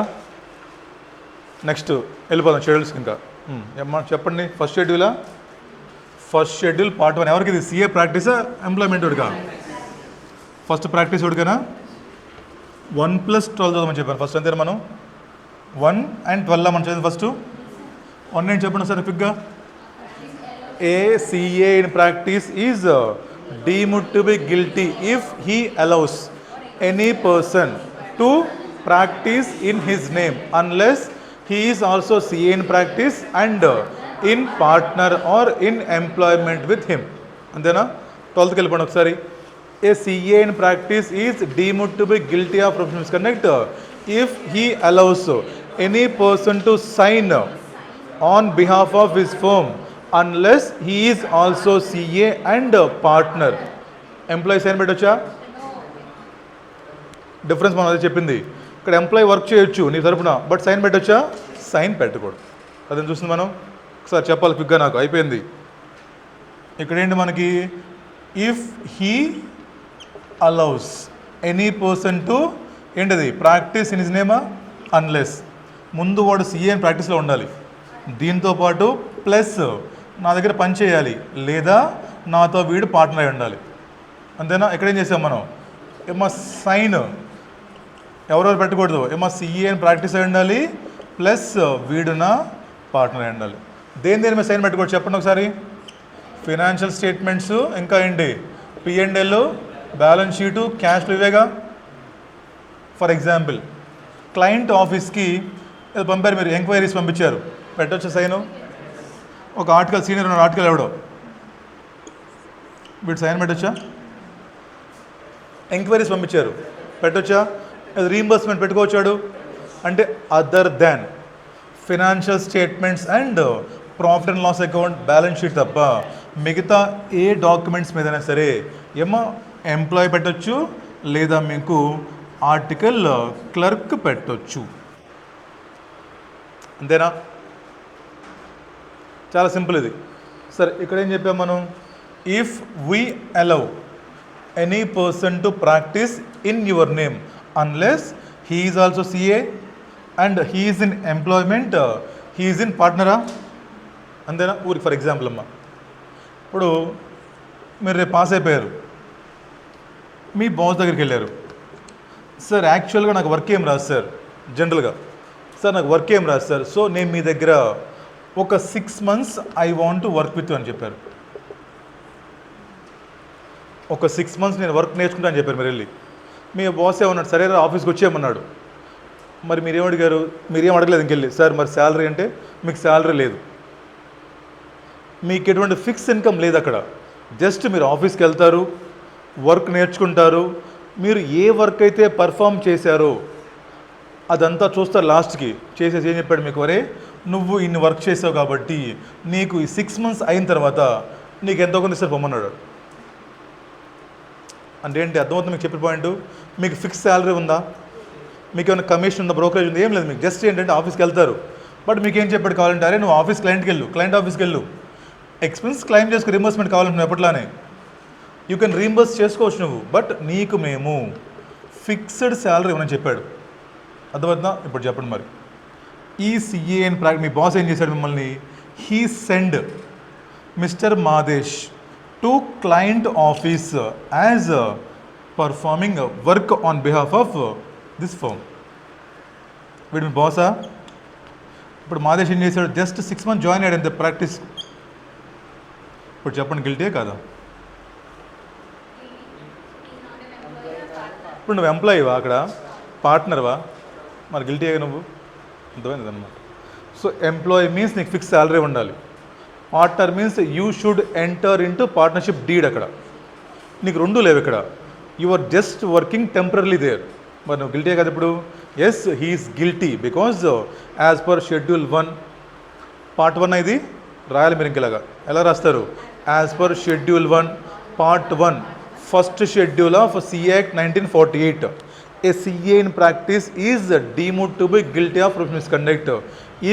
S1: నెక్స్ట్ వెళ్ళిపోదాం షెడ్యూల్స్కి. ఇంకా ఏమ్మా చెప్పండి. ఫస్ట్ షెడ్యూలా? ఫస్ట్ షెడ్యూల్ పార్ట్ 1 ఎవరికి? ఇది సిఏ ప్రాక్టీసా ఎంప్లాయ్మెంట్ ఉడికా? ఫస్ట్ ప్రాక్టీస్ ఉడికేనా? 1+12 చదవమని చెప్పాను ఫస్ట్, అంతేనా? మనం 1 and 12 మనం చదివింది ఫస్ట్. 1 ఏంటి చెప్పండి సార్ క్విక్గా. A CA in practice is deemed to be guilty if he allows any person to practice in his name unless he is also CA in practice and in partner or in employment with him. అంతేనా? 12th వెళ్ళిపోండి ఒకసారి. ఏ CA in practice is deemed to be guilty of professional misconduct if he allows any person to sign on behalf of his firm unless he is also CA and partner. Employee sign పెట్టొచ్చా? Difference మనం అదే చెప్పింది. ఇక్కడ employee work చేయొచ్చు నీ తరపున, but sign పెట్టొచ్చా? Sign పెట్టకూడదు. అదే చూస్తుంది మనం. ఒకసారి చెప్పాలి క్విక్గా, నాకు అయిపోయింది. ఇక్కడ ఏంటి మనకి? If he allows any person to ఏంటిది? ప్రాక్టీస్ ఇన్ హిజ్ నేమా? అన్లెస్. ముందు వాడు సిఏ అని ప్రాక్టీస్లో ఉండాలి, దీంతోపాటు ప్లస్ నా దగ్గర పని చేయాలి, లేదా నాతో వీడు పార్ట్నర్ అయి ఉండాలి. అంతేనా? ఇక్కడ ఏం చేసాం మనం? ఏమో సైన్ ఎవరెవరు పెట్టకూడదు. ఏమో సిఏ అని ప్రాక్టీస్ అయి ఉండాలి, ప్లస్ వీడున పార్ట్నర్ అయి ఉండాలి. దేని మీద సైన్ పెట్టకూడదు చెప్పండి ఒకసారి. ఫినాన్షియల్ స్టేట్మెంట్స్, ఇంకా ఏంటి? P&L, బ్యాలెన్స్ షీటు, క్యాష్లు ఇవేగా. ఫర్ ఎగ్జాంపుల్ క్లయింట్ ఆఫీస్కి పంపారు, మీరు ఎంక్వైరీస్ పంపించారు, పెట్టొచ్చా సైను? ఒక ఆర్టికల్, సీనియర్ ఉన్న ఆర్టికల్ ఎవడో, వీడు సైన్ పెట్టొచ్చా? ఎంక్వైరీస్ పంపించారు, పెట్టొచ్చా? రీయింబర్స్మెంట్ పెట్టుకోవచ్చాడు అంటే other than financial statements and profit and loss account, balance sheet తప్ప మిగతా ఏ డాక్యుమెంట్స్ మీదైనా సరే ఏమో ఎంప్లాయీ పెట్టొచ్చు, లేదా మీకు ఆర్టికల్ క్లర్క్ పెట్టొచ్చు. అంతేనా? చాలా సింపుల్ ఇది. సరే ఇక్కడ ఏం చెప్పాం మనం? If we allow any person to practice in your name unless he is also CA and he is in employment, he is in partner. అంతేనా? ఊరికి ఫర్ ఎగ్జాంపుల్ అమ్మా, ఇప్పుడు మీరు రేపు పాస్ అయిపోయారు, మీ బాస్ దగ్గరికి వెళ్ళారు. సార్ యాక్చువల్గా నాకు వర్క్ ఏం రాదు సార్, జనరల్గా సార్ నాకు వర్క్ ఏం రాదు సార్, సో నేను మీ దగ్గర ఒక 6 months I want to work with అని చెప్పారు. ఒక 6 months నేను వర్క్ నేర్చుకుంటా అని చెప్పారు. మీరు వెళ్ళి మీ బాస్ ఏమన్నాడు? సరే ఆఫీస్కి వచ్చేయమన్నాడు. మరి మీరేం అడిగారు? మీరేం అడగలేదు ఇంకెళ్ళి. సార్ మరి శాలరీ అంటే మీకు శాలరీ లేదు, మీకు ఎటువంటి ఫిక్స్ ఇన్కమ్ లేదు అక్కడ. జస్ట్ మీరు ఆఫీస్కి వెళ్తారు, వర్క్ నేర్చుకుంటారు, మీరు ఏ వర్క్ అయితే పర్ఫామ్ చేశారో అదంతా చూస్తారు లాస్ట్కి. చేసేసి ఏం చెప్పాడు మీకు, వరే నువ్వు ఇన్ని వర్క్ చేసావు కాబట్టి నీకు ఈ 6 months అయిన తర్వాత నీకు ఎంతో కొంత ఇస్తారు పొమ్మన్నాడు. అంటే ఏంటి అర్థమవుతుంది మీకు చెప్పే పాయింట్? మీకు ఫిక్స్ శాలరీ ఉందా, మీకు ఏమైనా కమిషన్ ఉందా, బ్రోకరేజ్ ఉందా, ఏం లేదు. మీకు జస్ట్ ఏంటంటే ఆఫీస్కి వెళ్తారు. బట్ మీకు ఏం చెప్పాడు కావాలంటే, అరే నువ్వు ఆఫీస్ క్లయింట్ ఆఫీస్కి వెళ్ళు, ఎక్స్పెన్స్ క్లెయిమ్ చేసుకు రీంబర్స్మెంట్ కావాలంటే ఎప్పట్లానే యూ కెన్ రీంబర్స్ చేసుకోవచ్చు నువ్వు. బట్ నీకు మేము ఫిక్స్డ్ శాలరీ ఇవ్వని చెప్పాడు. అర్థమవుతుందా? ఇప్పుడు చెప్పండి మరి, ఈ సిఏ అని మీ బాస్ ఏం చేశాడు మిమ్మల్ని, he send mister Madesh to client office as performing work on behalf of this firm. వీడు మీ బాసా? ఇప్పుడు మాదేశ్ ఏం చేశాడు, జస్ట్ 6 months జాయిన్ అయ్యాడు అంతే ప్రాక్టీస్. ఇప్పుడు చెప్పండి, గిల్టే కాదా? ఇప్పుడు నువ్వు ఎంప్లాయీవా, అక్కడ పార్ట్నర్వా, మరి గిల్టీ అయ్యా నువ్వు. అర్థమైంది అనమాట. సో ఎంప్లాయీ మీన్స్ నీకు ఫిక్స్ శాలరీ ఉండాలి. Partner means you should enter into partnership deed. అక్కడ నీకు రెండు లేవు. ఇక్కడ you are just working temporary there. మరి నువ్వు గిల్టీ కదా ఇప్పుడు? Yes, he is guilty because as per Schedule 1 Part 1 ఇది రాయాలి మీరు. ఇంకెలాగా ఎలా రాస్తారు? As per Schedule 1 Part 1 first schedule of CA Act 1948, a CA in practice is deemed to be guilty of professional misconduct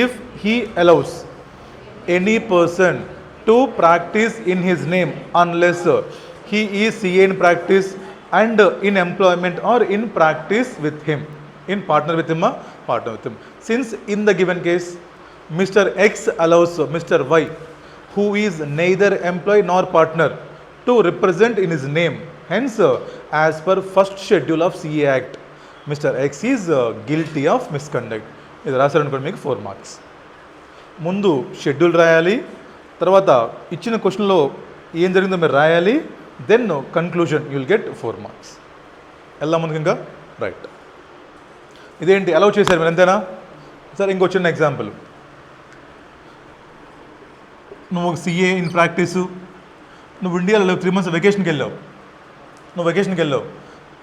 S1: if he allows any person to practice in his name unless he is CA in practice and in employment or in practice with him, in partner with him. Since in the given case Mr. X allows Mr. Y, who is neither employee nor partner, to represent in his name, hence as per first schedule of CA Act, Mr. X is guilty of misconduct. ఇది రాశారనుకోండి మీకు 4 marks. ముందు schedule రాయాలి, తర్వాత ఇచ్చిన క్వశ్చన్లో ఏం జరిగిందో మీరు రాయాలి, then conclusion you will get 4 marks. వెళ్దాం ముందుకు ఇంకా. రైట్, ఇదేంటి అలౌ చేశారు మీరు అంతేనా? సార్ ఇంకో చిన్న ఎగ్జాంపుల్. నువ్వు CA ఇన్ ప్రాక్టీసు, నువ్వు ఇండియాలో 3 months వెకేషన్కి వెళ్ళావు.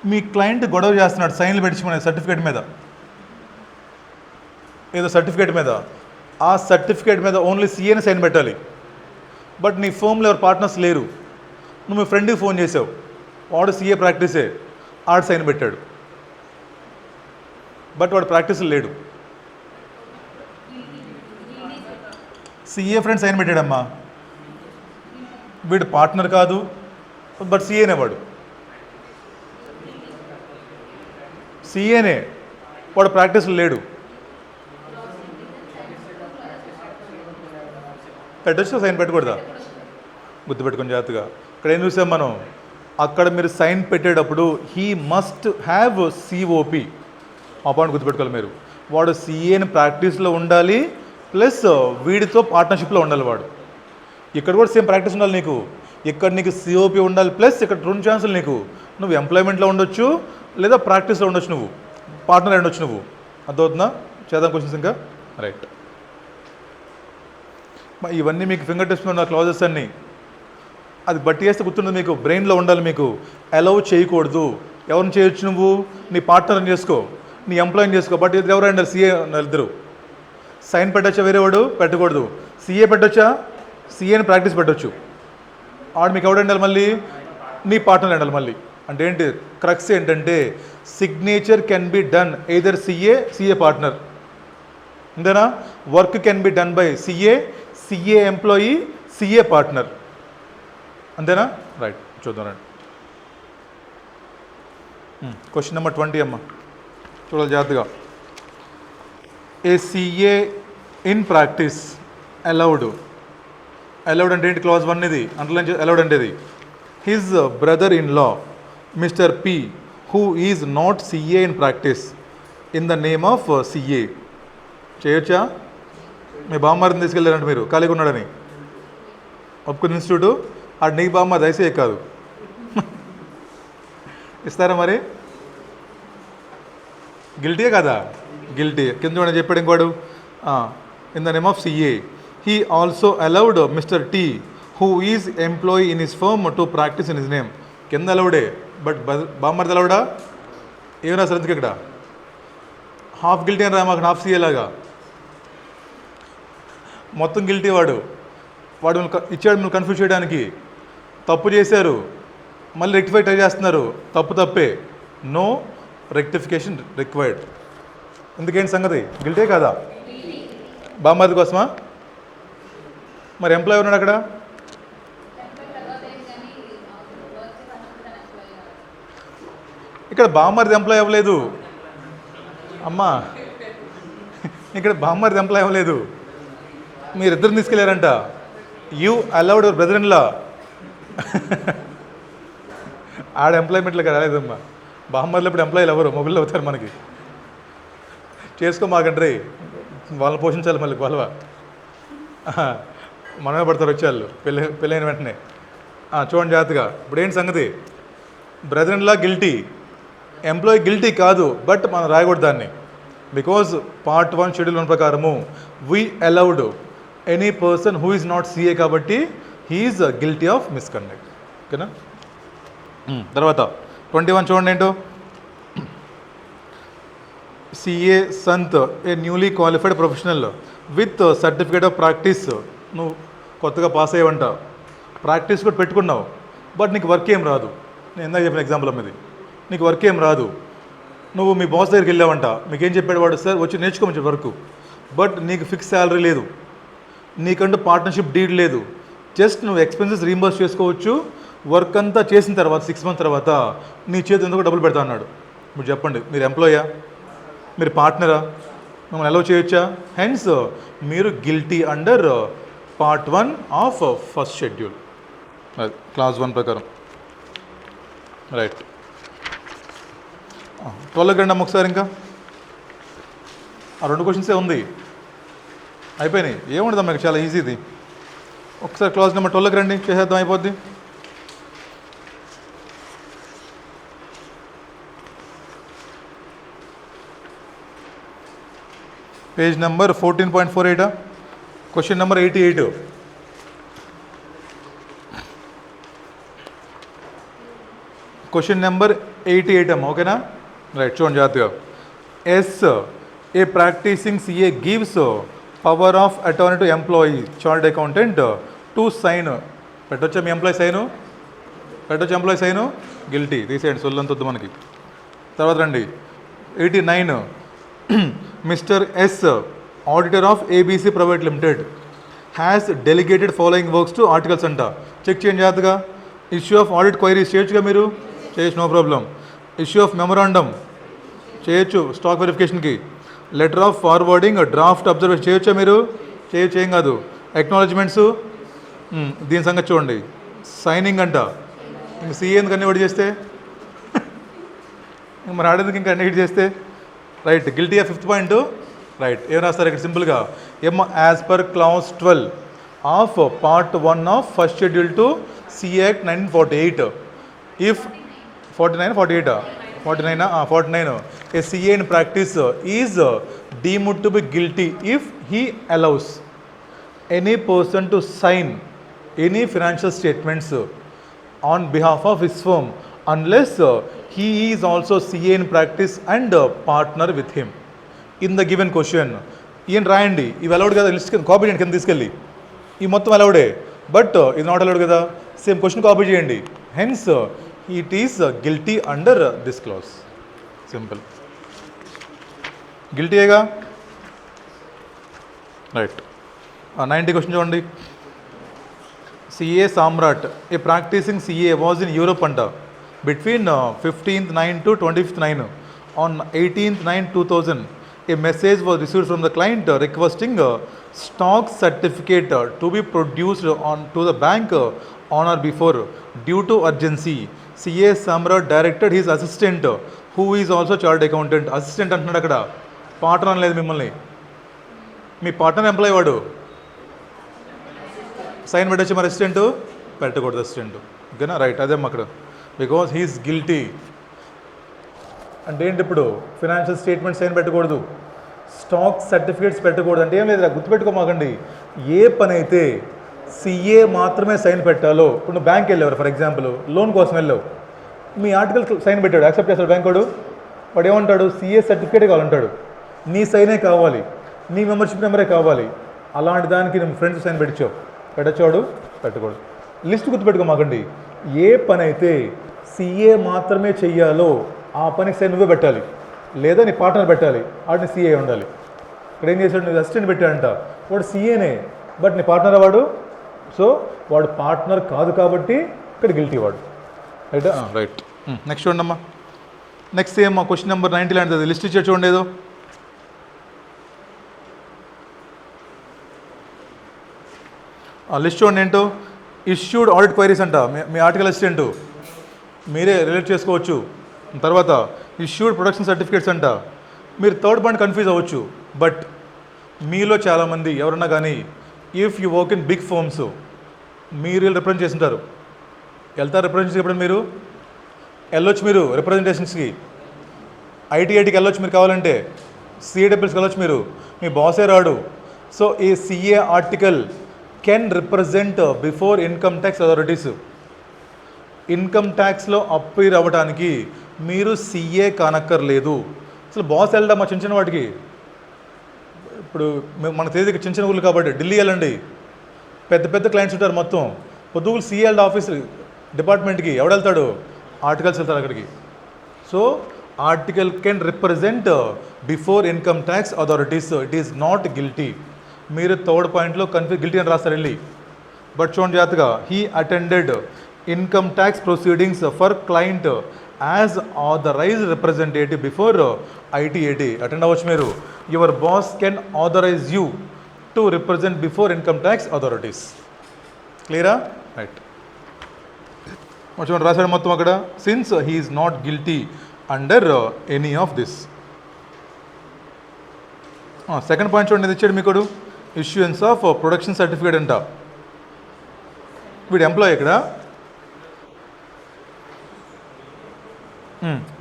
S1: మీ క్లయింట్ గొడవ చేస్తున్నాడు, సైన్లు పెట్టించుకునే సర్టిఫికేట్ మీద, ఏదో సర్టిఫికేట్ మీద. ఆ సర్టిఫికేట్ మీద ఓన్లీ CAని సైన్ పెట్టాలి. బట్ నీ ఫోన్లో ఎవరు పార్ట్నర్స్ లేరు. నువ్వు మీ ఫ్రెండ్కి ఫోన్ చేసావు, వాడు CA ప్రాక్టీసే, ఆడు సైన్ పెట్టాడు. బట్ వాడు ప్రాక్టీస్ లేడు. CA ఫ్రెండ్ సైన్ పెట్టాడమ్మా, వీడు పార్ట్నర్ కాదు, బట్ CAనే వాడు. CAనే వాడు ప్రాక్టీస్లో లేడు. పెట్టచ్చు, సైన్ పెట్టకూడదా? గుర్తుపెట్టుకుని జాగ్రత్తగా. ఇక్కడ ఏం చూసాం మనం, అక్కడ మీరు సైన్ పెట్టేటప్పుడు హీ మస్ట్ హ్యావ్ COP. ఆ పాయింట్ గుర్తుపెట్టుకోవాలి మీరు. వాడు CAని ప్రాక్టీస్లో ఉండాలి, ప్లస్ వీడితో పార్ట్నర్షిప్లో ఉండాలి వాడు. ఇక్కడ కూడా సేమ్ ప్రాక్టీస్ ఉండాలి నీకు. ఇక్కడ నీకు COP ఉండాలి, ప్లస్ ఇక్కడ 2 ఛాన్సులు నీకు. నువ్వు ఎంప్లాయ్మెంట్లో ఉండొచ్చు, లేదా ప్రాక్టీస్లో ఉండొచ్చు, నువ్వు పార్ట్నర్ ఉండొచ్చు. నువ్వు అర్థమవుతుందా? చేద్దాం క్వశ్చన్స్ ఇంకా. రైట్, ఇవన్నీ మీకు ఫింగర్ టిప్స్ ఉన్న క్లాజెస్ అన్నీ. అది బట్టి వేస్తే గుర్తుండదు మీకు, బ్రెయిన్లో ఉండాలి మీకు. అలౌ చేయకూడదు. ఎవరిని చేయొచ్చు? నువ్వు నీ పార్ట్నర్ని చేసుకో, నీ ఎంప్లాయీని చేసుకో. బట్ ఇది ఎవరు అంటారు? CA ఇద్దరు. సైన్ పెట్టచ్చా వేరే వాడు? పెట్టకూడదు. CA పెట్టొచ్చా? CAని ప్రాక్టీస్ పెట్టొచ్చు. ఆడు మీకు ఎవడు ఉండాలి? మళ్ళీ నీ పార్ట్నర్ ఉండాలి మళ్ళీ. అంటే ఏంటి క్రక్స్ ఏంటంటే, signature can be done either CA partner, అంతేనా? Work can be done by CA employee, CA partner, అంతేనా? రైట్, చూద్దాం రండి. క్వశ్చన్ నెంబర్ 20 అమ్మ, చూడాలి జాగ్రత్తగా. A CA in practice allowed అంటే ఏంటి? క్లాజ్ 1 ఇది అండర్లైన్. అలౌడ్ అంటే ఇది, his brother in law mister P, who is not CA in practice, in the name of CA. చేయొచ్చా? మీ బామ్మారిని తీసుకెళ్ళారంటే మీరు ఖాళీగా ఉన్నాడని ఒప్పుకున్న ఇన్స్టిట్యూట్, ఆడు నీకు బామ్మారి దయసే కాదు. ఇస్తారా మరి? గిల్టీయే కదా? గిల్టీ. కింద చూడండి చెప్పాడు ఇంకోడు, in the name of CA. He also allowed Mr. T, who is employee in his firm, to practice in his name. కింద అలౌడే, బట్ బామ్మర్ది అలౌడా? ఏం రాశారు ఎందుకు ఇక్కడ? హాఫ్ గిల్టీ అని రా, మాకు హాఫ్ సీఏ లాగా. మొత్తం గిల్టీ వాడు ఇచ్చాడు మిమ్మల్ని కన్ఫ్యూజ్ చేయడానికి. తప్పు చేశారు, మళ్ళీ రెక్టిఫై ట్రై చేస్తున్నారు. తప్పే. No rectification required. ఎందుకేంటి సంగతి? గిల్టే కాదా? బామ్మర్ది కోసమా? మరి ఎంప్లాయ్ ఉన్నాడు అక్కడ? ఇక్కడ బామ్మర్ది ఎంప్లాయ్ అవ్వలేదు అమ్మా, ఇక్కడ బామ్మర్ది ఎంప్లాయ్ అవ్వలేదు. మీరిద్దరిని తీసుకెళ్ళారంట. You allowed your brother in law. ఆడ ఎంప్లాయ్మెంట్లోకి రాలేదమ్మా. బామ్మర్లు ఇప్పుడు ఎంప్లాయీలు ఎవరు? మొబైల్ అవుతారు మనకి. చేసుకోమాకండ్రీ, వాళ్ళని పోషించాలి మళ్ళీ గొలవ. మనమే పడతారు వచ్చేవాళ్ళు పెళ్ళైన వెంటనే. చూడండి జాగ్రత్తగా. ఇప్పుడు ఏంటి సంగతి? Brother in law guilty, employee guilty కాదు. బట్ మనం రాయకూడదు దాన్ని. బికాజ్ పార్ట్ 1 షెడ్యూల్ 1 ప్రకారము we allowed any person who is not CA, కాబట్టి హీఈస్ గిల్టీ ఆఫ్ మిస్కండక్ట్. ఓకేనా? తర్వాత 21 చూడండి ఏంటో. CA Sant A newly qualified professional with certificate of practice. నువ్వు కొత్తగా పాస్ అయ్యావంట, ప్రాక్టీస్ కూడా పెట్టుకున్నావు, బట్ నీకు వర్క్ ఏం రాదు. నేను ఇందాక చెప్పిన ఎగ్జాంపుల్ అమ్మది. నీకు వర్క్ ఏం రాదు. నువ్వు మీ బాస్ దగ్గరికి వెళ్ళావంట. మీకేం చెప్పాడు వాడు? సార్ వచ్చి నేర్చుకోమని వర్క్, బట్ నీకు ఫిక్స్ శాలరీ లేదు, నీకంటూ పార్ట్నర్షిప్ డీడ్ లేదు. జస్ట్ నువ్వు ఎక్స్పెన్సెస్ రీంబర్స్ చేసుకోవచ్చు. వర్క్ అంతా చేసిన తర్వాత 6 months తర్వాత నీ చేతి ఎందుకు డబ్బులు పెడతా అన్నాడు. మీరు చెప్పండి, మీరు ఎంప్లాయా? మీరు పార్ట్నరా? మిమ్మల్ని అలౌ చేయొచ్చా? హెన్స్ మీరు guilty under part 1 of first schedule, class 1 ప్రకారం. రైట్. 12కి రండి అమ్మ ఒకసారి. ఇంకా ఆ 2 క్వశ్చన్సే ఉంది, అయిపోయినాయి. ఏముండదు మీకు, చాలా ఈజీది. ఒకసారి క్లాస్ నెంబర్ 12కి రండి, చేసేద్దాం, అయిపోద్ది. Page number 14.48, question number 88. Question number 88 అమ్మ. ఓకేనా? రైట్. చూడండి జాగ్రత్తగా. S a practising CA gives power of attorney to employee chartered accountant to sign. పెట్టొచ్చా మీ ఎంప్లాయీ సైను? పెట్టొచ్చా ఎంప్లాయీ సైను? గిల్టీ. తీసేయండి, సొల్లంత వద్దు మనకి. తర్వాత రండి 89. Mister S auditor of ABC private limited has delegated following works to articles అంట. చెక్ చేయండి జాగ్రత్తగా. ఇష్యూ ఆఫ్ ఆడిట్ క్వైరీస్ చేయొచ్చుగా మీరు? చేయొచ్చు, no problem. Issue of memorandum చేయొచ్చు స్టాక్ వెరిఫికేషన్కి. Letter of forwarding draft observation చేయొచ్చా మీరు? చేయొచ్చు, ఏం కాదు. అక్నాలజ్మెంట్స్, దీని సంగతి చూడండి. సైనింగ్ అంట. ఇంక సీఏ ఎందుకు అన్ని ఒకటి చేస్తే, మరి ఆడేందుకు ఇంకా అన్ని చేస్తే? Right. Guilty of 5th point. Right. ఏం రాస్తారు ఇక్కడ సింపుల్గా? As per class 12 of part 1 of first schedule to CA act 1948. If 49 a CA in practice is deemed to be guilty if he allows any person to sign any financial statements on behalf of his firm unless he is also CA in practice and partner with him in the given question. ఈయన రాయండి, ఇవి allowed కదా, list copy చేయండి కింద తీసుకెళ్ళి. ఈ మొత్తం అలౌడే, బట్ ఇది నాట్ అలౌడ్ కదా. సేమ్ క్వశ్చన్ కాపీ చేయండి. Hence it is guilty under this clause. Simple. గిల్టీయేగా. రైట్. 90 క్వశ్చన్ చూడండి. CA Samrat a practising CA was in Europe అంట between 15th 9 to 25th 9. On 18th 9 2000 a message was received from the client requesting stock certificate to be produced on to the bank on or before due to urgency. CA Samrat directed his assistant who is also chartered accountant. Assistant అంటున్నాడు అక్కడ, partner అనలేదు మిమ్మల్ని. మీ partner employee వాడు. Sign పెట్టచ్చు, మరి assistant పెట్టకూడదు. Assistant. ఓకేనా? రైట్. అదేమ్మా అక్కడ. Because he is guilty. అంటే ఏంటి ఇప్పుడు? ఫినాన్షియల్ స్టేట్మెంట్ సైన్ పెట్టకూడదు, స్టాక్ సర్టిఫికేట్స్ పెట్టకూడదు. అంటే ఏం లేదు, గుర్తుపెట్టుకోమాకండి. ఏ పని అయితే సిఏ మాత్రమే సైన్ పెట్టాలో, ఇప్పుడు నువ్వు బ్యాంక్ వెళ్ళావు ఫర్ ఎగ్జాంపుల్, లోన్ కోసం వెళ్ళావు, మీ ఆర్టికల్ సైన్ పెట్టాడు, యాక్సెప్ట్ చేస్తాడు బ్యాంక్ వాడు ఏమంటాడు, సీఏ సర్టిఫికేటే కావాలంటాడు, నీ సైనే కావాలి, నీ మెంబర్షిప్ నెంబరే కావాలి. అలాంటి దానికి నువ్వు ఫ్రెండ్స్ సైన్ పెట్టించావు, పెట్టచ్చాడు పెట్టకూడదు. లిస్ట్ గుర్తుపెట్టుకోమాకండి, ఏ పని అయితే సీఏ మాత్రమే చెయ్యాలో ఆ పనికి సైన్ నువ్వే పెట్టాలి, లేదా నీ పార్ట్నర్ పెట్టాలి, వాడిని సీఏ ఉండాలి. ఇక్కడ ఏం చేశాడు, నువ్వు అసిస్టెంట్ పెట్టాడంట, వాడు సీఏనే బట్ నీ పార్ట్నర్ వాడు, సో వాడు పార్ట్నర్ కాదు కాబట్టి ఇక్కడ గిల్టీ వాడు. రైటా? రైట్. నెక్స్ట్ చూడండి అమ్మా. నెక్స్ట్ సేమ్ మా క్వశ్చన్ నెంబర్ 90 లాంటిది లిస్ట్ ఇచ్చే చూడండి ఏదో. లిస్ట్ చూడండి ఏంటో, ఇష్యూడ్ ఆడిట్ క్వైరీస్ అంట, మీ ఆర్టికల్ అసిస్టెంట్ మీరే రిలేట్ చేసుకోవచ్చు. తర్వాత ఇష్యూడ్ ప్రొడక్షన్ సర్టిఫికేట్స్ అంట. మీరు థర్డ్ పాయింట్ కన్ఫ్యూజ్ అవ్వచ్చు, బట్ మీలో చాలామంది ఎవరన్నా కానీ if you work in big firms మీరు రిప్రజెంట్ చేస్తుంటారు, వెళ్తారు రిప్రజెంటేషన్. ఎప్పుడు మీరు వెళ్ళొచ్చు, మీరు రిప్రజెంటేషన్స్కి ఐటీఐటీకి వెళ్ళొచ్చు, మీరు కావాలంటే సిఏడబ్ల్యూస్కి వెళ్ళొచ్చు, మీరు మీ బాసే రాడు. సో ఈ CA article can represent before income tax authorities. Income ట్యాక్స్లో అప్పీర్ అవ్వడానికి మీరు సిఏ కానక్కర్లేదు. అసలు బాస్ వెళ్ళడం మా చిన్న చిన్న వాటికి, ఇప్పుడు మన తేదీకి చిన్న చిన్న ఊళ్ళు కాబట్టి ఢిల్లీ వెళ్ళండి, పెద్ద పెద్ద క్లయింట్స్ ఉంటారు, మొత్తం పొద్దుగులు సిఏ వెళ్ళి ఆఫీస్ డిపార్ట్మెంట్కి ఎవడెళ్తాడు, ఆర్టికల్స్ వెళ్తారు అక్కడికి. So article can represent before income tax authorities, it is not guilty. మీరు థర్డ్ పాయింట్లో గిల్టీ అని రాస్తారు వెళ్ళి, బట్ చూడండి జాగ్రత్తగా, he attended income tax proceedings for client as authorised representative before ITAT. Attend అవ్వచ్చు మీరు. Your boss can authorise you to represent before income tax authorities. క్లియరా? రైట్. చూడండి రాశాడు మొత్తం అక్కడ, since he is not guilty under any of this. Second point చూడండి, ఇది ఇచ్చాడు మీకు, ఇష్యూయన్స్ ఆఫ్ ప్రొడక్షన్ సర్టిఫికేట్ అంట. వీడు ఎంప్లాయీ ఇక్కడ.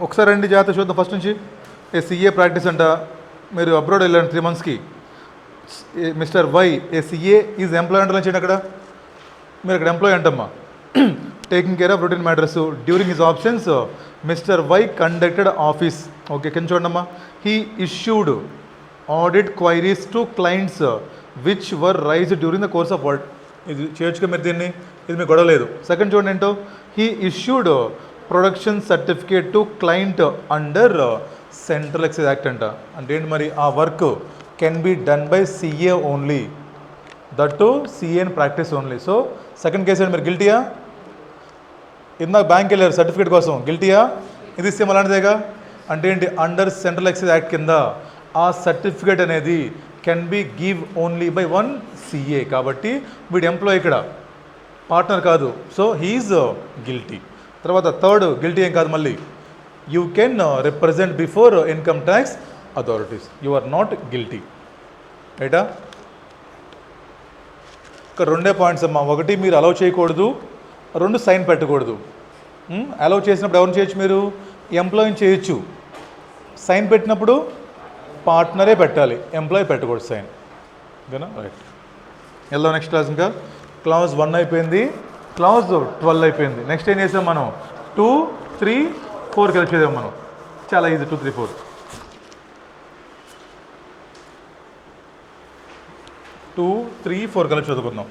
S1: ఒకసారి రండి జాగ్రత్త చూద్దాం ఫస్ట్ నుంచి. ఏ సిఏ ప్రాక్టీస్ అంట, మీరు అబ్రాడ్ వెళ్ళండి 3 monthsకి. Mister Y a CA is employee అంటారని చెప్పండి అక్కడ, మీరు అక్కడ ఎంప్లాయ్ అంటమ్మా. Taking care of routine matters during his options mister Y conducted office. Okay, కింద చూడమ్మా. He issued audit queries to clients which were raise during the course of work. ఇది చేయొచ్చుగా మీరు దీన్ని, ఇది మీకు గొడవ లేదు. సెకండ్ చూడండి ఏంటో, he issued production certificate to client under central excise act అంట. అంటే ఏంటి మరి, ఆ work can be done by CA only, that to CA in practice only. So second case ఏంటి, మీరు గిల్టీయా? ఇందాక బ్యాంక్ వెళ్ళారు సర్టిఫికేట్ కోసం, గిల్టీయా? ఇది సేమ్ అలాంటిదేగా. అంటే ఏంటి, అండర్ సెంట్రల్ ఎక్సైజ్ యాక్ట్ కింద ఆ సర్టిఫికేట్ అనేది can be give only by 1 CA. కాబట్టి వీడు ఎంప్లాయ్ ఇక్కడ, పార్ట్నర్ కాదు. So he's guilty. తర్వాత థర్డ్ గిల్టీ ఏం కాదు మళ్ళీ, you can represent before income tax authorities, you are not guilty. రైటా? ఇక్కడ 2 పాయింట్స్ అమ్మా. ఒకటి, మీరు అలౌ చేయకూడదు, 2 సైన్ పెట్టకూడదు. అలౌ చేసినప్పుడు ఎవరిని చేయొచ్చు, మీరు ఎంప్లాయీని చేయొచ్చు. సైన్ పెట్టినప్పుడు పార్ట్నరే పెట్టాలి, ఎంప్లాయీ పెట్టకూడదు సైన్. ఓకేనా? రైట్. వెళ్దాం నెక్స్ట్ క్లాస్. ఇంకా క్లాస్ 1 అయిపోయింది, క్లాస్ 12 అయిపోయింది. నెక్స్ట్ ఏం చేసాం మనం, 2, 3, 4 కలిసి చేద్దాం మనం. చాలా ఈజీ, 2, 3, 4. 2, 3, 4 కలిసి చదువుకుందాం.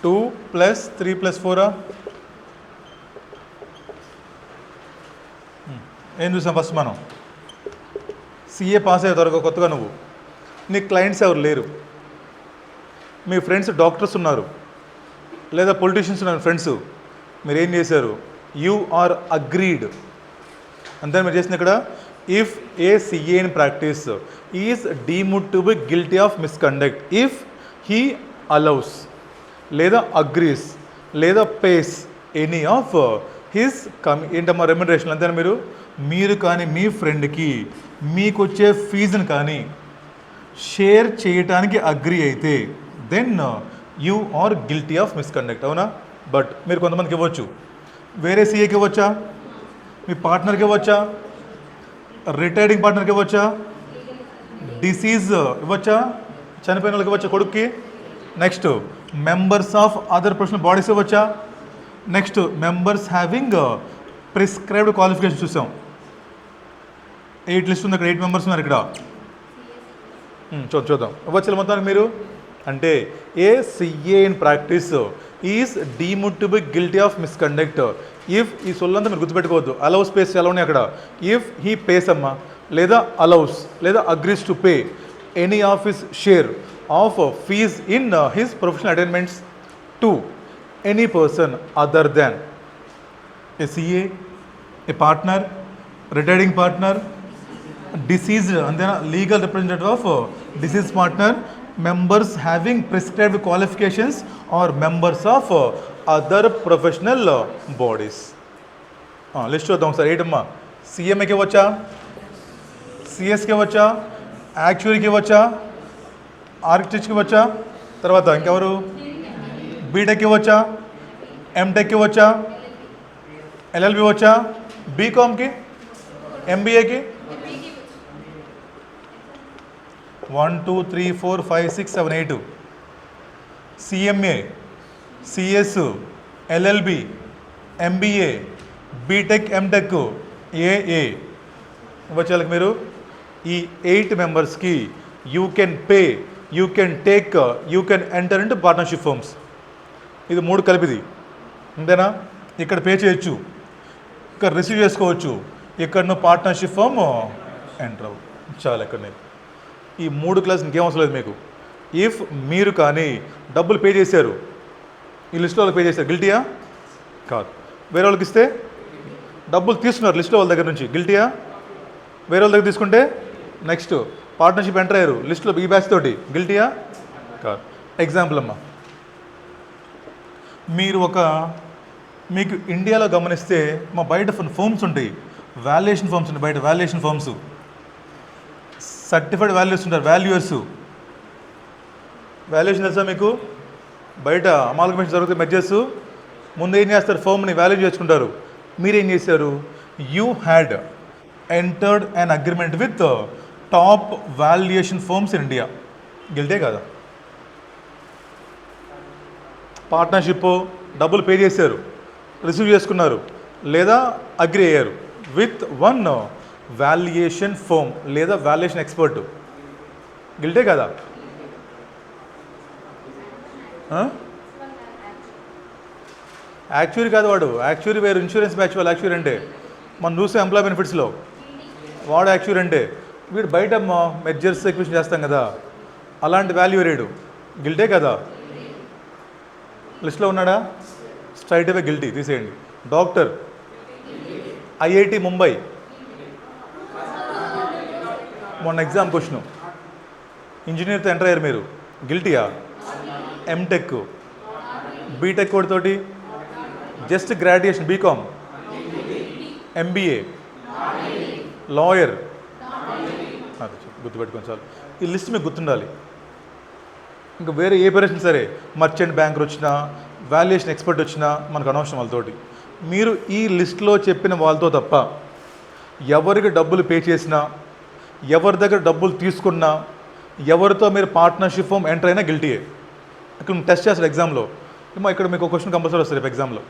S1: Two plus 3 + 4. ఏం చూసాం ఫస్ట్ మనం, సిఏ పాస్ అయ్యే త్వరగా కొత్తగా నువ్వు, నీ క్లయింట్స్ ఎవరు లేరు, మీ ఫ్రెండ్స్ డాక్టర్స్ ఉన్నారు, లేదా పొలిటీషియన్స్ ఉన్నారు ఫ్రెండ్స్. మీరు ఏం చేశారు, యూ ఆర్ అగ్రీడ్. అంతే మీరు చేసింది ఇక్కడ. If A CA in practice is deemed to be guilty of misconduct if he allows లేదా అగ్రీస్ లేదా పేస్ ఎనీ ఆఫ్ హిస్ ఏంటమ్మా రెమ్యునరేషన్. అంతేనా, మీరు కానీ మీ ఫ్రెండ్కి మీకు వచ్చే ఫీజుని కానీ షేర్ చేయటానికి అగ్రీ అయితే then you are guilty of misconduct. అవునా? బట్ మీరు కొంతమందికి ఇవ్వచ్చు, వేరే సీఏకి ఇవ్వచ్చా, మీ పార్ట్నర్కి ఇవ్వచ్చా, రిటైరింగ్ పార్ట్నర్కి ఇవ్వచ్చా? డిసీజ్ ఇవ్వచ్చా? చనిపోయిన వాళ్ళకి ఇవ్వచ్చా కొడుక్కి? Next members of other professional bodies ఇవ్వచ్చా? Next members having prescribed qualification చూసాం. 8 లిస్ట్ ఉంది, అక్కడ 8 మెంబర్స్ ఉన్నారు ఇక్కడ. చూద్దాం ఇవ్వచ్చు మొత్తానికి మీరు. అంటే a CA in practice is deemed to be guilty of misconduct if, ఈ సొల్లంతా మీరు గుర్తుపెట్టుకోవద్దు. అలౌస్ పేస్ ఎలా ఉన్నాయి అక్కడ. ఇఫ్ హీ పేస్ అమ్మా, లేదా అలౌస్, లేదా agrees to pay any of his share of fees in his professional attainments to any person other than a CA, a partner, retiring partner, deceased అంతేనా, legal representative of deceased partner, members having prescribed qualifications or members of other professional bodies. List చూద్దాం sir. ఏంటమ్మా? సిఎంఏకి ఇవ్వచ్చా? సిఎస్కి ఇవ్వచ్చా? యాక్చువరీకి ఇవ్వచ్చా? ఆర్కిటెక్ట్కి ఇవ్వచ్చా? తర్వాత ఇంకెవరు? BTech ఇవ్వచ్చా? MTech ఇవ్వచ్చా? LLB ఇవ్వచ్చా? బీకామ్కి, ఎంబీఏకి 1 2 3 4 5 6 7 8 CMA, CS, LLB, MBA, BTech, MTech, ఏఏ ఇవ్వచ్చాలకి మీరు. ఈ 8 మెంబర్స్కి you can pay, you can take, you can enter into partnership firms. ఇది 3 కలిపిది అంతేనా. ఇక్కడ పే చేయొచ్చు, ఇక్కడ రిసీవ్ చేసుకోవచ్చు, ఇక్కడ నువ్వు పార్ట్నర్షిప్ ఫర్మ్ ఎంటర్ అవ్వు. చాలా ఇక్కడ నేను ఈ 3 క్లాస్ ఇంకేం అవసరం లేదు మీకు. ఇఫ్ మీరు కానీ డబ్బులు పే చేశారు, ఈ లిస్ట్లో వాళ్ళకి పే చేశారు, గిల్టీయా? కాదు. వేరే వాళ్ళకి ఇస్తే డబ్బులు తీసుకున్నారు లిస్ట్లో వాళ్ళ దగ్గర నుంచి, గిల్టీయా? వేరే వాళ్ళ దగ్గర తీసుకుంటే నెక్స్ట్ పార్ట్నర్షిప్ ఎంటర్ అయ్యారు లిస్ట్లో ఈ బ్యాచ్ తోటి, గిల్టీయా? కాదు. ఎగ్జాంపుల్ అమ్మా, మీరు మీకు ఇండియాలో గమనిస్తే మా బయట ఫర్మ్స్ ఉంటాయి, వాల్యుయేషన్ ఫర్మ్స్ ఉంటాయి బయట, వాల్యుయేషన్ ఫర్మ్స్, సర్టిఫైడ్ వాల్యూస్ ఉంటారు, వాల్యుయేషన్ తెలుసా మీకు? బయట అమాల్గమేషన్ జరుగుతాయి, మెర్జర్స్. ముందు ఏం చేస్తారు? ఫర్మ్ని వాల్యూ చేసుకుంటారు. మీరేం చేశారు? You had entered an agreement with top valuation firms in India. గిల్టే కదా? పార్ట్నర్షిప్ డబ్బులు పే చేశారు, రిసీవ్ చేసుకున్నారు, లేదా అగ్రి అయ్యారు విత్ వన్ వాల్యుయేషన్ ఫర్మ్ లేదా వాల్యుయేషన్ ఎక్స్పర్ట్. గిల్టే కదా? యాక్చువరీ కాదు వాడు, యాక్చువరీ వేరు, ఇన్సూరెన్స్ బ్యాచ్ వాళ్ళు యాక్చువరీ అంటే. మనం చూసే ఎంప్లాయ్ బెనిఫిట్స్లో వాడు యాక్చువరీ అంటే. వీడు బయట మెర్జర్స్ ఎక్విజిషన్ చేస్తాం కదా, అలాంటి వాల్యూ రేడు. గిల్టే కదా? లిస్ట్లో ఉన్నాడా? స్ట్రైట్ అవే గిల్టీ, తీసేయండి. డాక్టర్, ఐఐటి ముంబై, మొన్న ఎగ్జామ్ క్వశ్చన్, ఇంజనీర్తో ఎంటర్ అయ్యారు మీరు, గిల్టీయా? ఎంటెక్, బీటెక్ తోటి just graduation, B Com, MBA, lawyer, అది గుర్తుపెట్టుకోండి చాలు. ఈ లిస్ట్ మీకు గుర్తుండాలి. ఇంకా వేరే ఏ పేరేషన్ సరే, మర్చెంట్ బ్యాంకర్ వచ్చినా, వాల్యుయేషన్ ఎక్స్పర్ట్ వచ్చినా మనకు అనవసరం వాళ్ళతోటి. మీరు ఈ లిస్ట్లో చెప్పిన వాళ్ళతో తప్ప ఎవరికి డబ్బులు పే చేసినా, ఎవరి దగ్గర డబ్బులు తీసుకున్నా, ఎవరితో మీరు పార్ట్నర్షిప్ ఫర్మ్ ఎంటర్ అయినా గిల్టీయే. ఇక్కడ టెస్ట్ చేస్తారు ఎగ్జామ్లో. ఇక్కడ మీకు ఒక క్వశ్చన్ కంపల్సరీ వస్తుంది రేపు ఎగ్జామ్లో.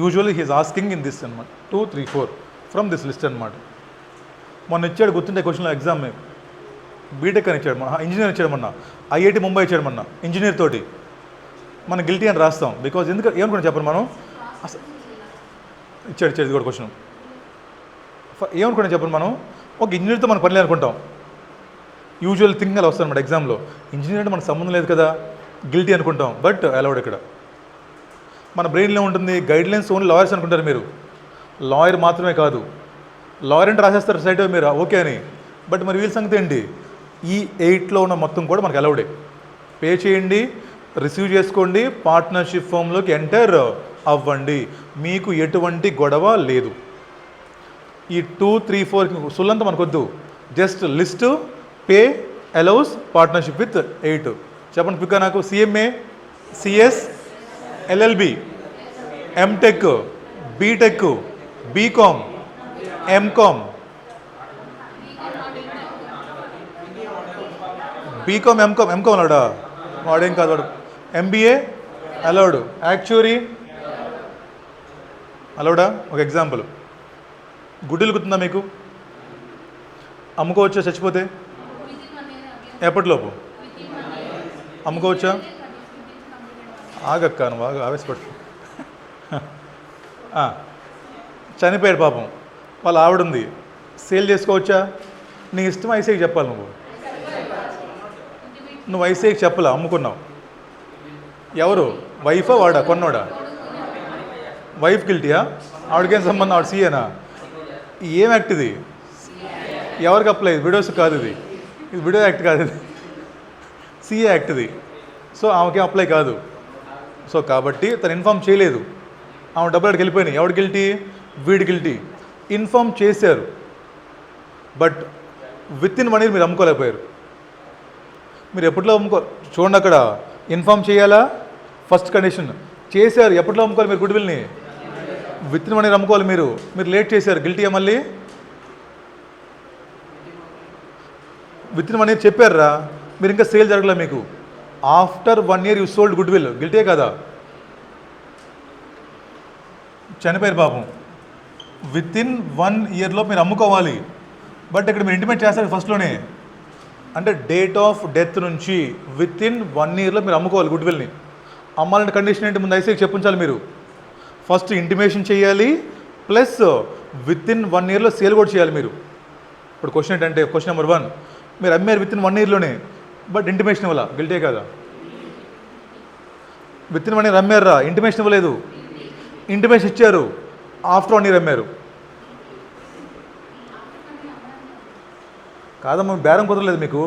S1: Usually he's asking in this అనమాట, 2 3 4 ఫ్రమ్ దిస్ లిస్ట్ అనమాట. మొన్న ఇచ్చాడు గుర్తుంటే క్వశ్చన్లో ఎగ్జామ్, బీటెక్ అని ఇచ్చాడు, ఇంజనీర్ ఇచ్చాడు మొన్న, ఐఐటి ముంబై ఇచ్చాడు మొన్న, ఇంజనీర్ తోటి మనం గిల్టీ అని రాస్తాం. బికాజ్ ఎందుకంటే ఏమనుకున్నా చెప్పండి, మనం అసలు ఇచ్చాడు ఇది కూడా క్వశ్చన్. ఏమనుకున్నా చెప్పండి, మనం ఒక ఇంజనీర్తో మనకు పని అనుకుంటాం. యూజువల్ థింగ్ అలా వస్తుంది అనమాట ఎగ్జామ్లో. ఇంజనీర్ అంటే మనకు సంబంధం లేదు కదా, గిల్టీ అనుకుంటాం. బట్ అలౌడ్ ఇక్కడ మన బ్రెయిన్లో ఉంటుంది, గైడ్లైన్స్ ఓన్లీ లాయర్స్ అనుకుంటారు మీరు. లాయర్ మాత్రమే కాదు, లాయర్ అంటే రాసేస్తారు సైట్ మీరు ఓకే అని. బట్ మరి వీళ్ళ సంగతి ఏంటి? ఈ 8లో ఉన్న మొత్తం కూడా మనకు అలౌడే. పే చేయండి, రిసీవ్ చేసుకోండి, పార్ట్నర్షిప్ ఫర్మ్లోకి ఎంటర్ అవ్వండి, మీకు ఎటువంటి గొడవ లేదు. ఈ 2 3 4 సుల్లంతా మనకొద్దు, just list, pay, allows, partnership with 8. చెప్పండి పిక్క నాకు. CMA, CS, LLB, MTech, BTech, BCom, MCom, BCom MCom అన్నాడా? వాడేం కాదు వాడు. ఎంబీఏ అలౌడ్, యాక్చువరీ అలౌడా? ఒక ఎగ్జాంపుల్, గుడ్డలు కుతుందా మీకు? అమ్ముకోవచ్చా చచ్చిపోతే? ఎప్పటిలోపు అమ్ముకోవచ్చా? ఆగక్క, నువ్వు ఆవేశపడు. చనిపోయాడు పాపం, వాళ్ళ ఆవిడుంది, సేల్ చేసుకోవచ్చా? నీ ఇష్టం, ఐసీఐకి చెప్పాలి. నువ్వు ఐసీఐకి చెప్పలా, అమ్ముకున్నావు. ఎవరు? వైఫా వాడా? కొన్నోడా? వైఫ్ గిల్టీయా? ఆవిడకేం సంబంధం? ఆవిడ సీఏనా? ఏం యాక్ట్ ఇది? ఎవరికి అప్లై? విడోస్ కాదు ఇది, ఇది విడో యాక్ట్ కాదు, ఇది సీఏ యాక్ట్ ఇది. సో ఆమెకేం అప్లై కాదు. సో కాబట్టి తను ఇన్ఫామ్ చేయలేదు, ఆమె డబ్బులు అక్కడికి వెళ్ళిపోయినాయి. ఎవడు గిల్టీ? వీడి గిల్టీ. ఇన్ఫామ్ చేశారు, బట్ విత్ ఇన్ 1 year మీరు అమ్ముకోలేకపోయారు. మీరు ఎప్పట్లో చూడండి, అక్కడ ఇన్ఫామ్ చేయాలా? First condition. చేశారు, ఎప్పట్లో అమ్ముకోవాలి మీరు గుడ్విల్ని? విత్ ఇన్ 1 year అమ్ముకోవాలి. మీరు లేట్ చేశారు, గిల్టీయా? మళ్ళీ విత్ ఇన్ 1 year చెప్పారా, మీరు ఇంకా సేల్ జరగలే మీకు. After 1 year you sold goodwill, గిల్టీయే కదా? చనిపోయారు పాపం, విత్ ఇన్ 1 yearలో మీరు అమ్ముకోవాలి. బట్ ఇక్కడ మీరు ఇంటిమేట్ చేస్తారు ఫస్ట్లోనే, అంటే డేట్ ఆఫ్ డెత్ నుంచి విత్ ఇన్ 1 yearలో మీరు అమ్ముకోవాలి గుడ్ విల్ని. అమ్మాలంటే కండిషన్ ఏంటి? ముందు ఐసీఐకి చెప్పించాలి మీరు. ఫస్ట్ ఇంటిమేషన్ చేయాలి, ప్లస్ విత్ ఇన్ 1 yearలో సేల్ కూడా చేయాలి మీరు. ఇప్పుడు క్వశ్చన్ ఏంటంటే, క్వశ్చన్ నెంబర్ 1, మీరు అమ్మారు విత్ ఇన్ 1 yearలోనే, బట్ ఇంటిమేషన్ ఇవ్వాలా, గిల్టే కదా? విత్ ఇన్ 1 year అమ్మారా, ఇంటిమేషన్ ఇవ్వలేదు. ఇంటిమేషన్ ఇచ్చారు, ఆఫ్టర్ 1 year అమ్మారు. కాదమ్మా, బేరం కుదరలేదు మీకు.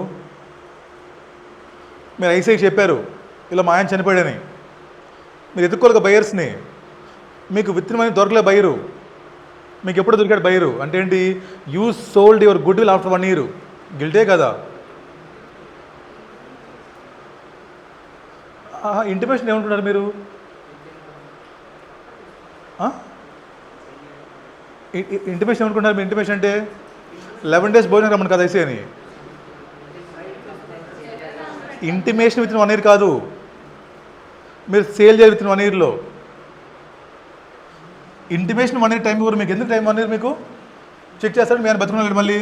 S1: మీరు ఐసీఐకి చెప్పారు, ఇలా మా ఆయన చనిపోయాడని. మీరు ఎదుర్కోలేక బయర్స్ని. మీకు విత్ ఇన్ 1 year దొరకలే బయరు, మీకు ఎప్పుడు దొరికాడు బయరు? అంటే ఏంటి? You sold your good will after 1 year, గిల్టే కదా? ఇంటిమేషన్ ఏమంటున్నారు మీరు? ఇంటిమేషన్ ఏమనుకుంటున్నారు మీరు? ఇంటిమేషన్ అంటే 11 days భోజనం రమ్మని కదా ఐసీ అని. ఇంటిమేషన్ విత్ ఇన్ 1 year కాదు, మీరు సేల్ చేయాలి విత్ ఇన్ 1 yearలో. ఇంటిమేషన్ 1 year టైం ఇవ్వరు మీకు. ఎందుకు టైం 1 year? మీకు చెక్ చేస్తాడు, మీ ఆయన బతుకున్నాడు, మళ్ళీ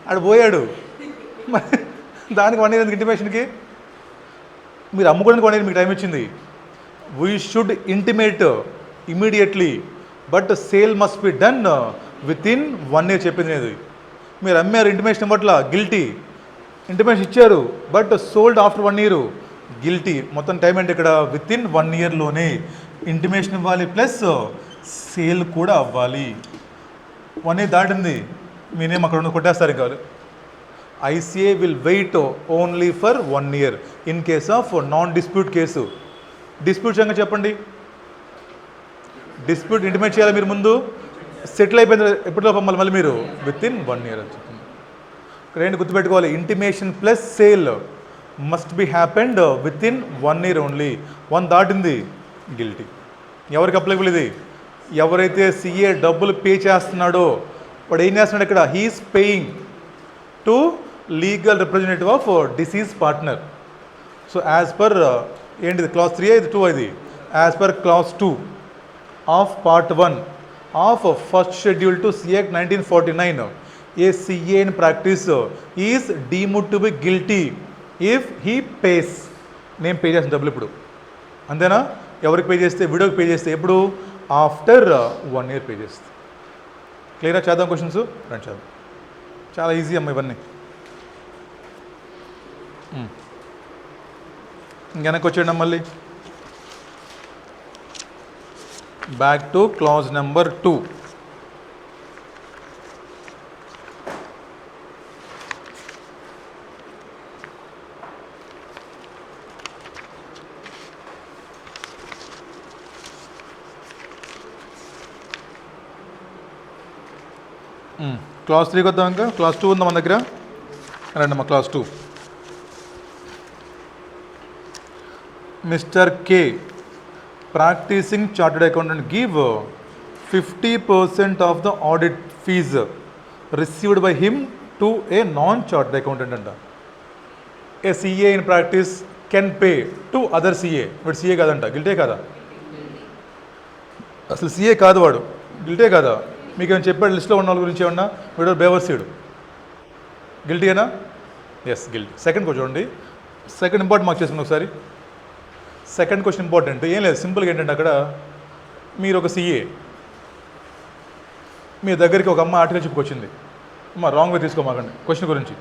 S1: ఆడు పోయాడు, దానికి 1 year ఎందుకు ఇంటిమేషన్కి? మీరు అమ్ముకోవడానికి 1 year మీకు టైం ఇచ్చింది. We should intimate immediately, but sale must be done with in 1 year చెప్పింది అది. మీరు అమ్మారు, ఇంటిమేషన్ ఇవ్వట్లా, గిల్టీ. ఇంటిమేషన్ ఇచ్చారు, but sold after 1 year, guilty. మొత్తం టైం అంటే ఇక్కడ విత్ ఇన్ 1 yearలోనే ఇంటిమేషన్ ఇవ్వాలి, ప్లస్ సేల్ కూడా అవ్వాలి. 1 year దాటింది, మీ నేమ్ అక్కడ కొట్టేస్తారు. ఇంకా ICA will weight only for 1 year in case of non dispute case. Dispute సంగతి చెప్పండి. డిస్ప్యూట్ ఇంటిమేట్ చేయాలి మీరు ముందు. సెటిల్ అయిపోయింది ఎప్పటిలో పంపాలి మళ్ళీ మీరు? విత్ ఇన్ 1 year అని చెప్పింది. ఇక్కడ ఏంటి గుర్తుపెట్టుకోవాలి? Intimation plus sale must be happened with in 1 year only. 1 దాటింది, గిల్టీ. ఎవరికి అప్లైబుల్ ఇది? ఎవరైతే సీఏ డబ్బులు పే చేస్తున్నాడో వాడు ఏం చేస్తున్నాడు ఇక్కడ? He's paying to legal representative of deceased partner. So as per ఏంటిది? క్లాస్ 3 ఇది 2 ఇది. As per class 2 of part 1 of first schedule to C act 1949, a CA in practice is deemed to be guilty if he pays. నేను pay చేసిన డబ్బులు ఇప్పుడు, అంతేనా? ఎవరికి pay చేస్తే? వీడియోకి పే చేస్తే. ఎప్పుడు? ఆఫ్టర్ 1 year పే చేస్తే. క్లియరా? చేద్దాం క్వశ్చన్స్, రండి చేద్దాం. చాలా ఈజీ అమ్మ ఇవన్నీ. వెనక్కి వచ్చేయండి మళ్ళీ, back to clause number 2. Class 3కి వద్దాం. ఇంకా క్లాస్ 2 ఉందా మన దగ్గర? రండి అమ్మా, clause 2. Mister K, practising chartered accountant, give 50% of the audit fees received by him to a non chartered accountant అంట. A CA in practice can pay to other CA. వీడు సిఏ కాదంట, గిల్టే కాదా? అసలు సిఏ కాదు వాడు, గిల్టే కాదా? మీకు ఏమైనా చెప్పాడు లిస్ట్లో ఉన్న వాళ్ళ గురించి ఏమన్నా? వీడు బేవర్సీడు, గిల్టీయేనా? Yes, guilty. సెకండ్ క్వశ్చన్ చూడండి, సెకండ్ ఇంపార్టెంట్ మార్క్ చేసుకున్నాం ఒకసారి. Second question important. ఏం లేదు, సింపుల్గా ఏంటంటే అక్కడ మీరు ఒక సిఏ, మీ దగ్గరికి ఒక అమ్మ ఆర్టికల్ చెప్పుకొచ్చింది. అమ్మ రాంగ్గా తీసుకోమాకండి క్వశ్చన్ గురించి,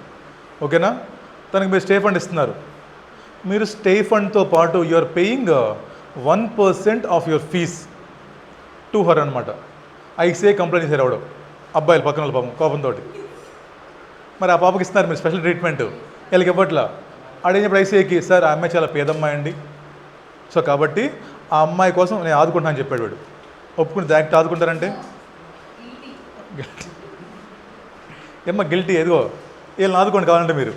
S1: ఓకేనా? తనకి మీరు స్టే ఫండ్ ఇస్తున్నారు. మీరు స్టే ఫండ్తో పాటు you are paying 1% of your fees to her అనమాట. ఐసీఐ కంప్లైంట్ చేశారు ఎవడో, అబ్బాయిలు పక్కన వాళ్ళ పాపం కోపంతో. మరి ఆ పాపకి ఇస్తున్నారు మీరు స్పెషల్ ట్రీట్మెంట్, వీళ్ళకి ఇవ్వట్లా. అడిగినప్పుడు ఐసీఐకి, సార్ ఆ అమ్మాయి చాలా పేదమ్మాయి అండి, సో కాబట్టి ఆ అమ్మాయి కోసం నేను ఆదుకుంటున్నాను అని చెప్పాడు. వాడు ఒప్పుకుని దానికి ఆదుకుంటారంటే ఏమ్మా గిల్టీ, ఎదుగో వీళ్ళని ఆదుకోండి కావాలంటే మీరు,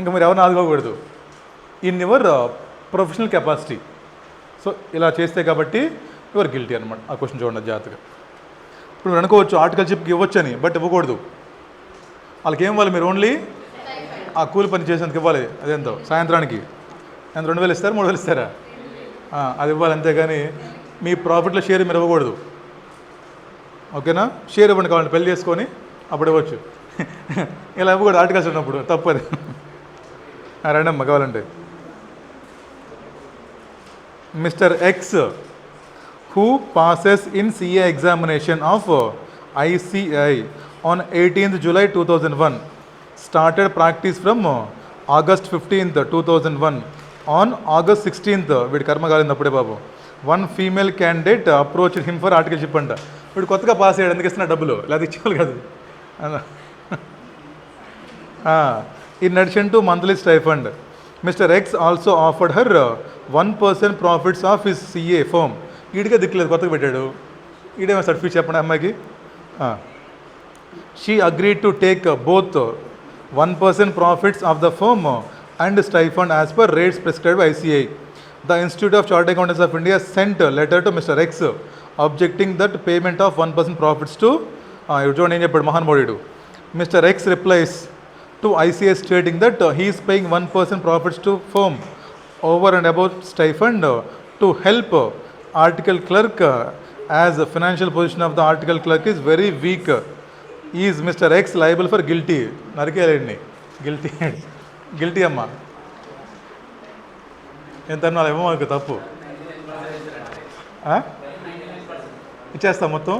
S1: ఇంకా మీరు ఎవరిని ఆదుకోకూడదు in your professional capacity. So ఇలా చేస్తే కాబట్టి యువర్ గిల్టీ అనమాట. ఆ క్వశ్చన్ చూడండి జాగ్రత్తగా. ఇప్పుడు మీరు అనుకోవచ్చు ఆర్టికల్షిప్కి ఇవ్వచ్చు అని, బట్ ఇవ్వకూడదు. వాళ్ళకి ఏం ఇవ్వాలి? మీరు ఓన్లీ ఆ కూలి పని చేసేందుకు ఇవ్వాలి. అదేంతో సాయంత్రానికి ఎంత 2,000 ఇస్తారా 3,000 ఇస్తారా? అది ఇవ్వాలి, అంతేగాని మీ ప్రాఫిట్లో షేర్ మీరు ఇవ్వకూడదు, ఓకేనా? షేర్ ఇవ్వండి కావాలంటే, పెళ్లి చేసుకొని అప్పుడు ఇవ్వచ్చు. ఇలా ఇవ్వకూడదు ఆర్టికల్స్ ఉన్నప్పుడు, తప్పది. రండి అమ్మ కావాలంటే. Mister X who passes in CA examination of ICI on 18th July 2001 started practice from August 15th 2001. On August 16th వీడి కర్మ కాలింది అప్పుడే బాబు, one female candidate approach him for articleship అంట. వీడు కొత్తగా పాస్ అయ్యాడు, ఎందుకు ఇస్తున్నా డబ్బులు, లేదా ఇచ్చేవాళ్ళు కాదు. In addition to monthly stipend, mister X also offered her 1% profits of his CA firm. ఈడిగా దిక్కులేదు, కొత్తగా పెట్టాడు. ఈడేమో సర్టిఫికేట్ చెప్పండి అమ్మాయికి. She agreed to take both 1% profits of the firm and stipend as per rates prescribed ICI. The institute of chartered accountants of India sent letter to mister X objecting that payment of 1% profits to, చూడండి ఏం చెప్పాడు మహానుభావుడు. Mister X replies to ICAI stating that he is paying 1% profits to firm over and above stipend to help article clerk as the financial position of the article clerk is very weak. Is Mr. X liable for guilty? నరికేయండి, guilty guilty అమ్మా. ఎంత అన్నా ఏమో మనకు తప్పు ఇచ్చేస్తాం మొత్తం.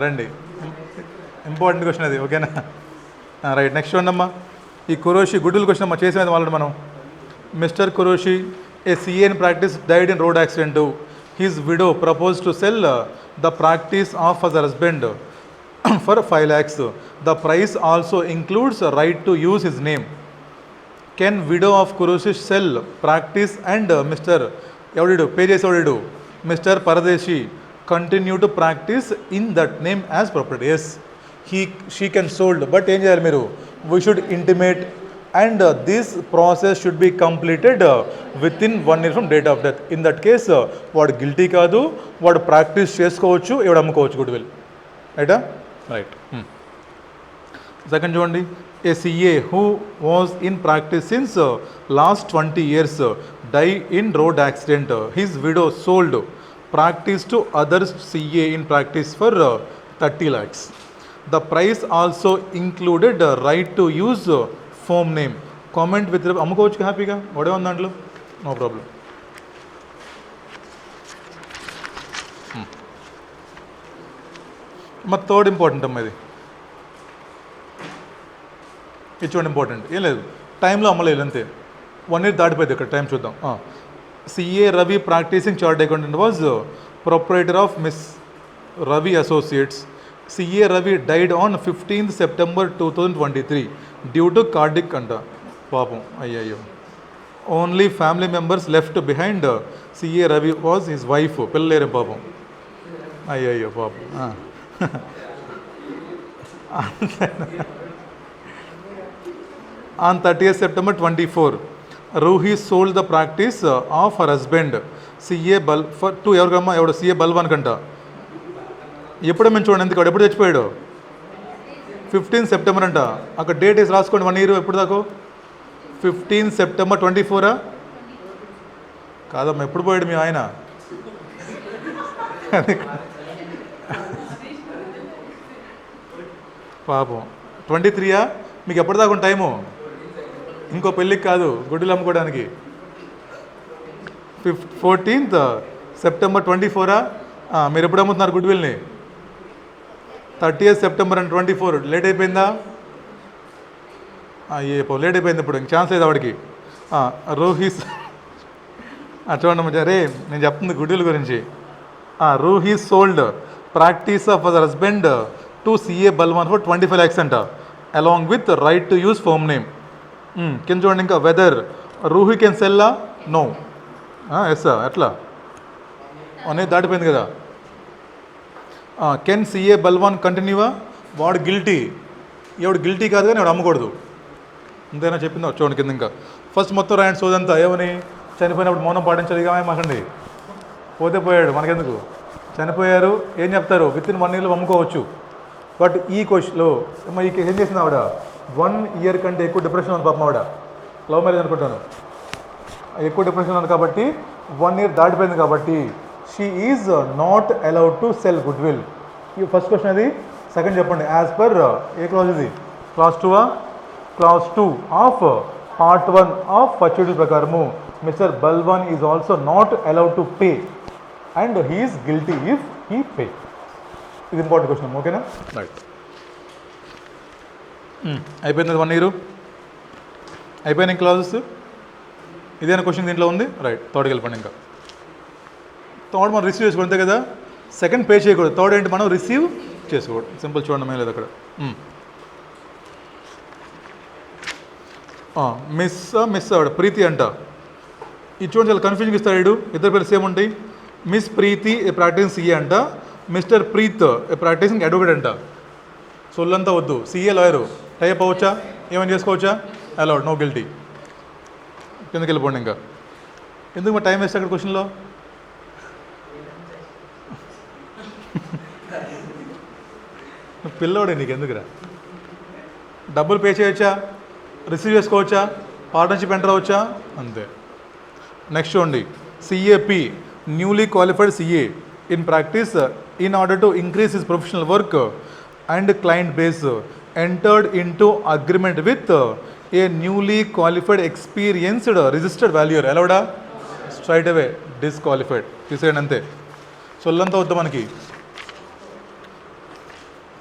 S1: రండి, ఇంపార్టెంట్ క్వశ్చన్ అది, ఓకేనా? రైట్, నెక్స్ట్ చూడండి అమ్మా. ఈ కురోషి గుడ్డుల క్వశ్చన్ అమ్మా, చేసేది వాళ్ళు మనం. Mister Qureshi, a CA in practice died in road accident. His widow propose to sell the practice of her husband for 5 lakhs. The price also includes right to use his name. Can widow of Qureshi sell practice and mister ఎవడు pay చేసేవాడు mister Pardeshi continue to practice in that name as property? Yes, she can sold, but ఏం చేయాలి మీరు? We should intimate and this process should be completed within 1 year from date of death. In that case వాడు guilty కాదు, వాడు practice చేసుకోవచ్చు, ఎవడు అమ్ముకోవచ్చు good will, రైటా? రైట్. సెకండ్ చూడండి. A CA who was in practice since last 20 years die in road accident. His widow sold practice to others CA in practice for 30 lakhs. The price also included right to use firm name. Comment with అమ్ముకోవచ్చు హ్యాపీగా, వాడే ఉంది దాంట్లో, no problem. మరి third important అమ్మ, ఇది చూడండి important. ఏం లేదు, టైంలో అమ్మలేదు అంతే, 1 year దాటిపోయింది. ఇక్కడ టైం చూద్దాం. CA Ravi practicing chartered accountant was proprietor of miss Ravi associates. CA Ravi died on 15th September 2023 due to cardiac అంట. పాపం, అయ్యయ్యో. Only family members left behind CA Ravi was his wife. పిల్లలేరే పాపం, అయ్యయ్యో పాపం. ఆన్ 30th September 24 Ruhi sold the practice of her husband CA Bal for two ఎవరికమ్మా, ఎవడు సిఏ బల్వాన్ కంట. ఎప్పుడో మేము చూడండి ఎందుకు ఎప్పుడు చచ్చిపోయాడు 15 సెప్టెంబర్ అంట. అక్కడ డేట్ వేసి రాసుకోండి 1 ఇయర్ ఎప్పుడు దాకా 15 సెప్టెంబర్ 24 కాదమ్మా ఎప్పుడు పోయాడు మీ ఆయన పాపం 23 మీకు ఎప్పటిదాకా టైము ఇంకో పెళ్ళికి కాదు గుడ్డులు అమ్ముకోవడానికి 14th సెప్టెంబర్ 24 మీరు ఎప్పుడు అమ్ముతున్నారు గుడ్ విల్ని 30th సెప్టెంబర్ అండ్ 24 లేట్ అయిపోయిందా లేట్ అయిపోయింది ఇప్పుడు ఇంక ఛాన్స్ లేదు ఆవిడకి రూహీస్ చూడండి రే నేను చెప్తుంది గుడ్విల్ గురించి Ruhi's sold practice of our husband to CA Balwan for 25 lakhs అంట along with right to use firm name కింద చూడండి ఇంకా వెదర్ రూహీ కెన్ సెల్లా నో ఎస్ ఎట్లా అనేది దాటిపోయింది కదా కెన్ సిఏ బల్వాన్ కంటిన్యూవా వాడు గిల్టీ ఎవడు గిల్టీ కాదు కానీ వాడు అమ్మకూడదు అంతేనా చెప్పిందో చూడండి కింద ఇంకా ఫస్ట్ మొత్తం రాయండి సోదంతా ఏమని చనిపోయినప్పుడు మౌనం పాటించాలి ఇక మాకండి పోతే పోయాడు మనకెందుకు చనిపోయారు ఏం చెప్తారు విత్ ఇన్ 1 year అమ్ముకోవచ్చు బట్ ఈ క్వశ్చన్లో ఈ ఏం చేసింది ఆవిడ 1 year కంటే ఎక్కువ డిప్రెషన్ ఉంది పాపం ఆవిడ లవ్ మ్యారేజ్ అనుకుంటాను ఎక్కువ డిప్రెషన్ ఉంది కాబట్టి 1 year దాటిపోయింది కాబట్టి she is not allowed to sell good will ఈ ఫస్ట్ క్వశ్చన్ అది సెకండ్ చెప్పండి యాజ్ పర్ ఏ క్లాజ్ ఇది clause 2 clause 2 of part 1 of పచ్యూడి ప్రకారము mister Balwan is also not allowed to pay and he is guilty if he pay ఇది important question ఓకేనా right అయిపోయింది 1 year అయిపోయిన క్లాజెస్ ఇదేనా క్వశ్చన్ దీంట్లో ఉంది రైట్ థర్డ్కి వెళ్ళిపోండి ఇంకా థర్డ్ మనం రిసీవ్ చేసుకోండి అంతే కదా సెకండ్ పే చేయకూడదు థర్డ్ ఏంటి మనం రిసీవ్ చేసుకోకూడదు సింపుల్ చూడడమే లేదు అక్కడ మిస్ ఆవిడ ప్రీతి అంట ఇది చూడండి చాలా కన్ఫ్యూజన్ ఇస్తాడు ఇద్దరు పేరు సేమ్ ఉంటాయి మిస్ ప్రీతి ఏ ప్రాక్టీసింగ్ సిఏ అంట మిస్టర్ ప్రీత్ ఏ ప్రాక్టీసింగ్ అడ్వకేట్ అంట సొల్లంతా వద్దు సిఏ లాయరు టైప్ అవ్వచ్చా ఏమైనా చేసుకోవచ్చా అలౌడ్ నో గిల్టీ కిందకి వెళ్ళిపోండి ఇంకా ఎందుకు మా టైం వేస్ట్ అక్కడ క్వశ్చన్లో పిల్లోడే నీకు ఎందుకురా డబ్బులు పే చేయొచ్చా రిసీవ్ చేసుకోవచ్చా పార్ట్నర్షిప్ ఎంటర్ అవ్వచ్చా అంతే నెక్స్ట్ చూడండి CA P newly qualified CA in practice in order to increase his professional work and client base entered into agreement with a newly qualified experienced registered valuer ఎలవడా straight away disqualified తీసేయండి అంతే సొల్లంతా వద్దు మనకి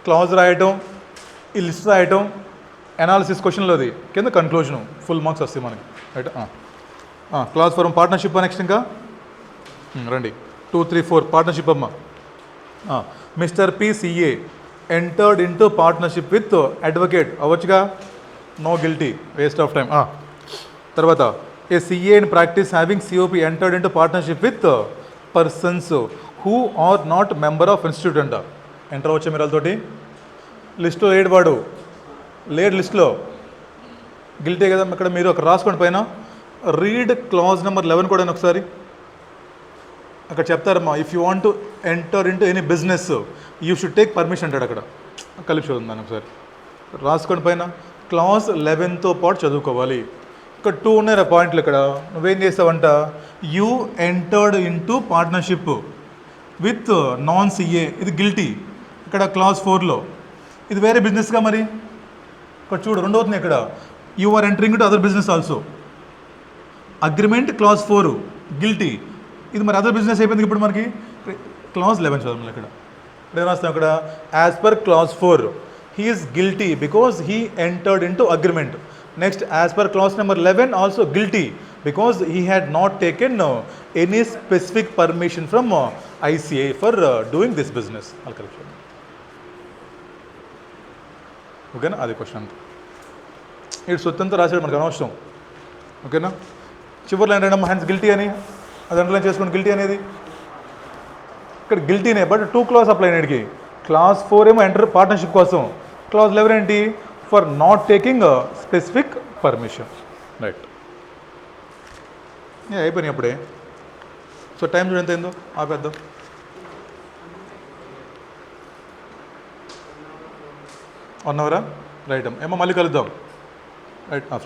S1: clause రాయటం ఈ list రాయటం analysis క్వశ్చన్లోది కింద కన్క్లూజను full marks వస్తాయి మనకి right clause for partnership next ఇంకా రండి 2, 3, 4 పార్ట్నర్షిప్ అమ్మ mister P CA entered into partnership with advocate అవ్వచ్చుగా no guilty waste of time తర్వాత a CA in practice having COP entered into partnership with persons who are not member of institute అంట enter అవ్వచ్చా మీరు వాళ్ళతోటి లిస్ట్లో లేడు వాడు లేడు లిస్ట్లో గిల్టీ కదా ఇక్కడ మీరు అక్కడ రాసుకోండి పైన రీడ్ క్లాజ్ నెంబర్ 11 కూడా ఒకసారి అక్కడ చెప్తారమ్మా if you want to enter into any business you should take permission అంటాడు అక్కడ కలిపి చూద్దాం ఒకసారి రాసుకోండి పైన క్లాజ్ 11తో పాటు చదువుకోవాలి ఇక్కడ 2 ఉన్నాయి పాయింట్లు ఇక్కడ నువ్వేం చేస్తావంట you entered into partnership with non CA ఇది గిల్టీ ఇక్కడ క్లాజ్ 4లో ఇది వేరే బిజినెస్గా మరి ఇక్కడ చూడు రెండవుతుంది ఇక్కడ you are entering to other business also agreement clause 4 guilty ఇది మరి అదర్ బిజినెస్ అయిపోయింది ఇప్పుడు మనకి క్లాజ్ 11 చదవాలి ఇక్కడ ఏం రాస్తాం ఇక్కడ as per clause 4 he is guilty because he entered into agreement next as per clause number 11 also guilty because he had not taken any specific permission from ICI for doing this business అది correct ఓకేనా అది question అంతా ఇటు సొత్తంతా రాసాడు మనకు అనవసరం ఓకేనా చివరిలో ఏంటంటే హ్యాండ్స్ గిల్టీ అని అది అండర్లైన్ చేసుకోండి గిల్టీ అనేది ఇక్కడ గిల్టీనే బట్ 2 క్లాస్ అప్లై అయ్యాడికి క్లాస్ 4 ఏమో ఎంటర్ పార్ట్నర్షిప్ కోసం క్లాస్ 11 ఏంటి for not taking specific permission right అయిపోయినాయి అప్పుడే సో టైం చూడ ఎంత అయిందో ఆపేద్దాం 1 అవరా రైట్ అమ్మ ఏమో మళ్ళీ కలుద్దాం రైట్ ఆఫ్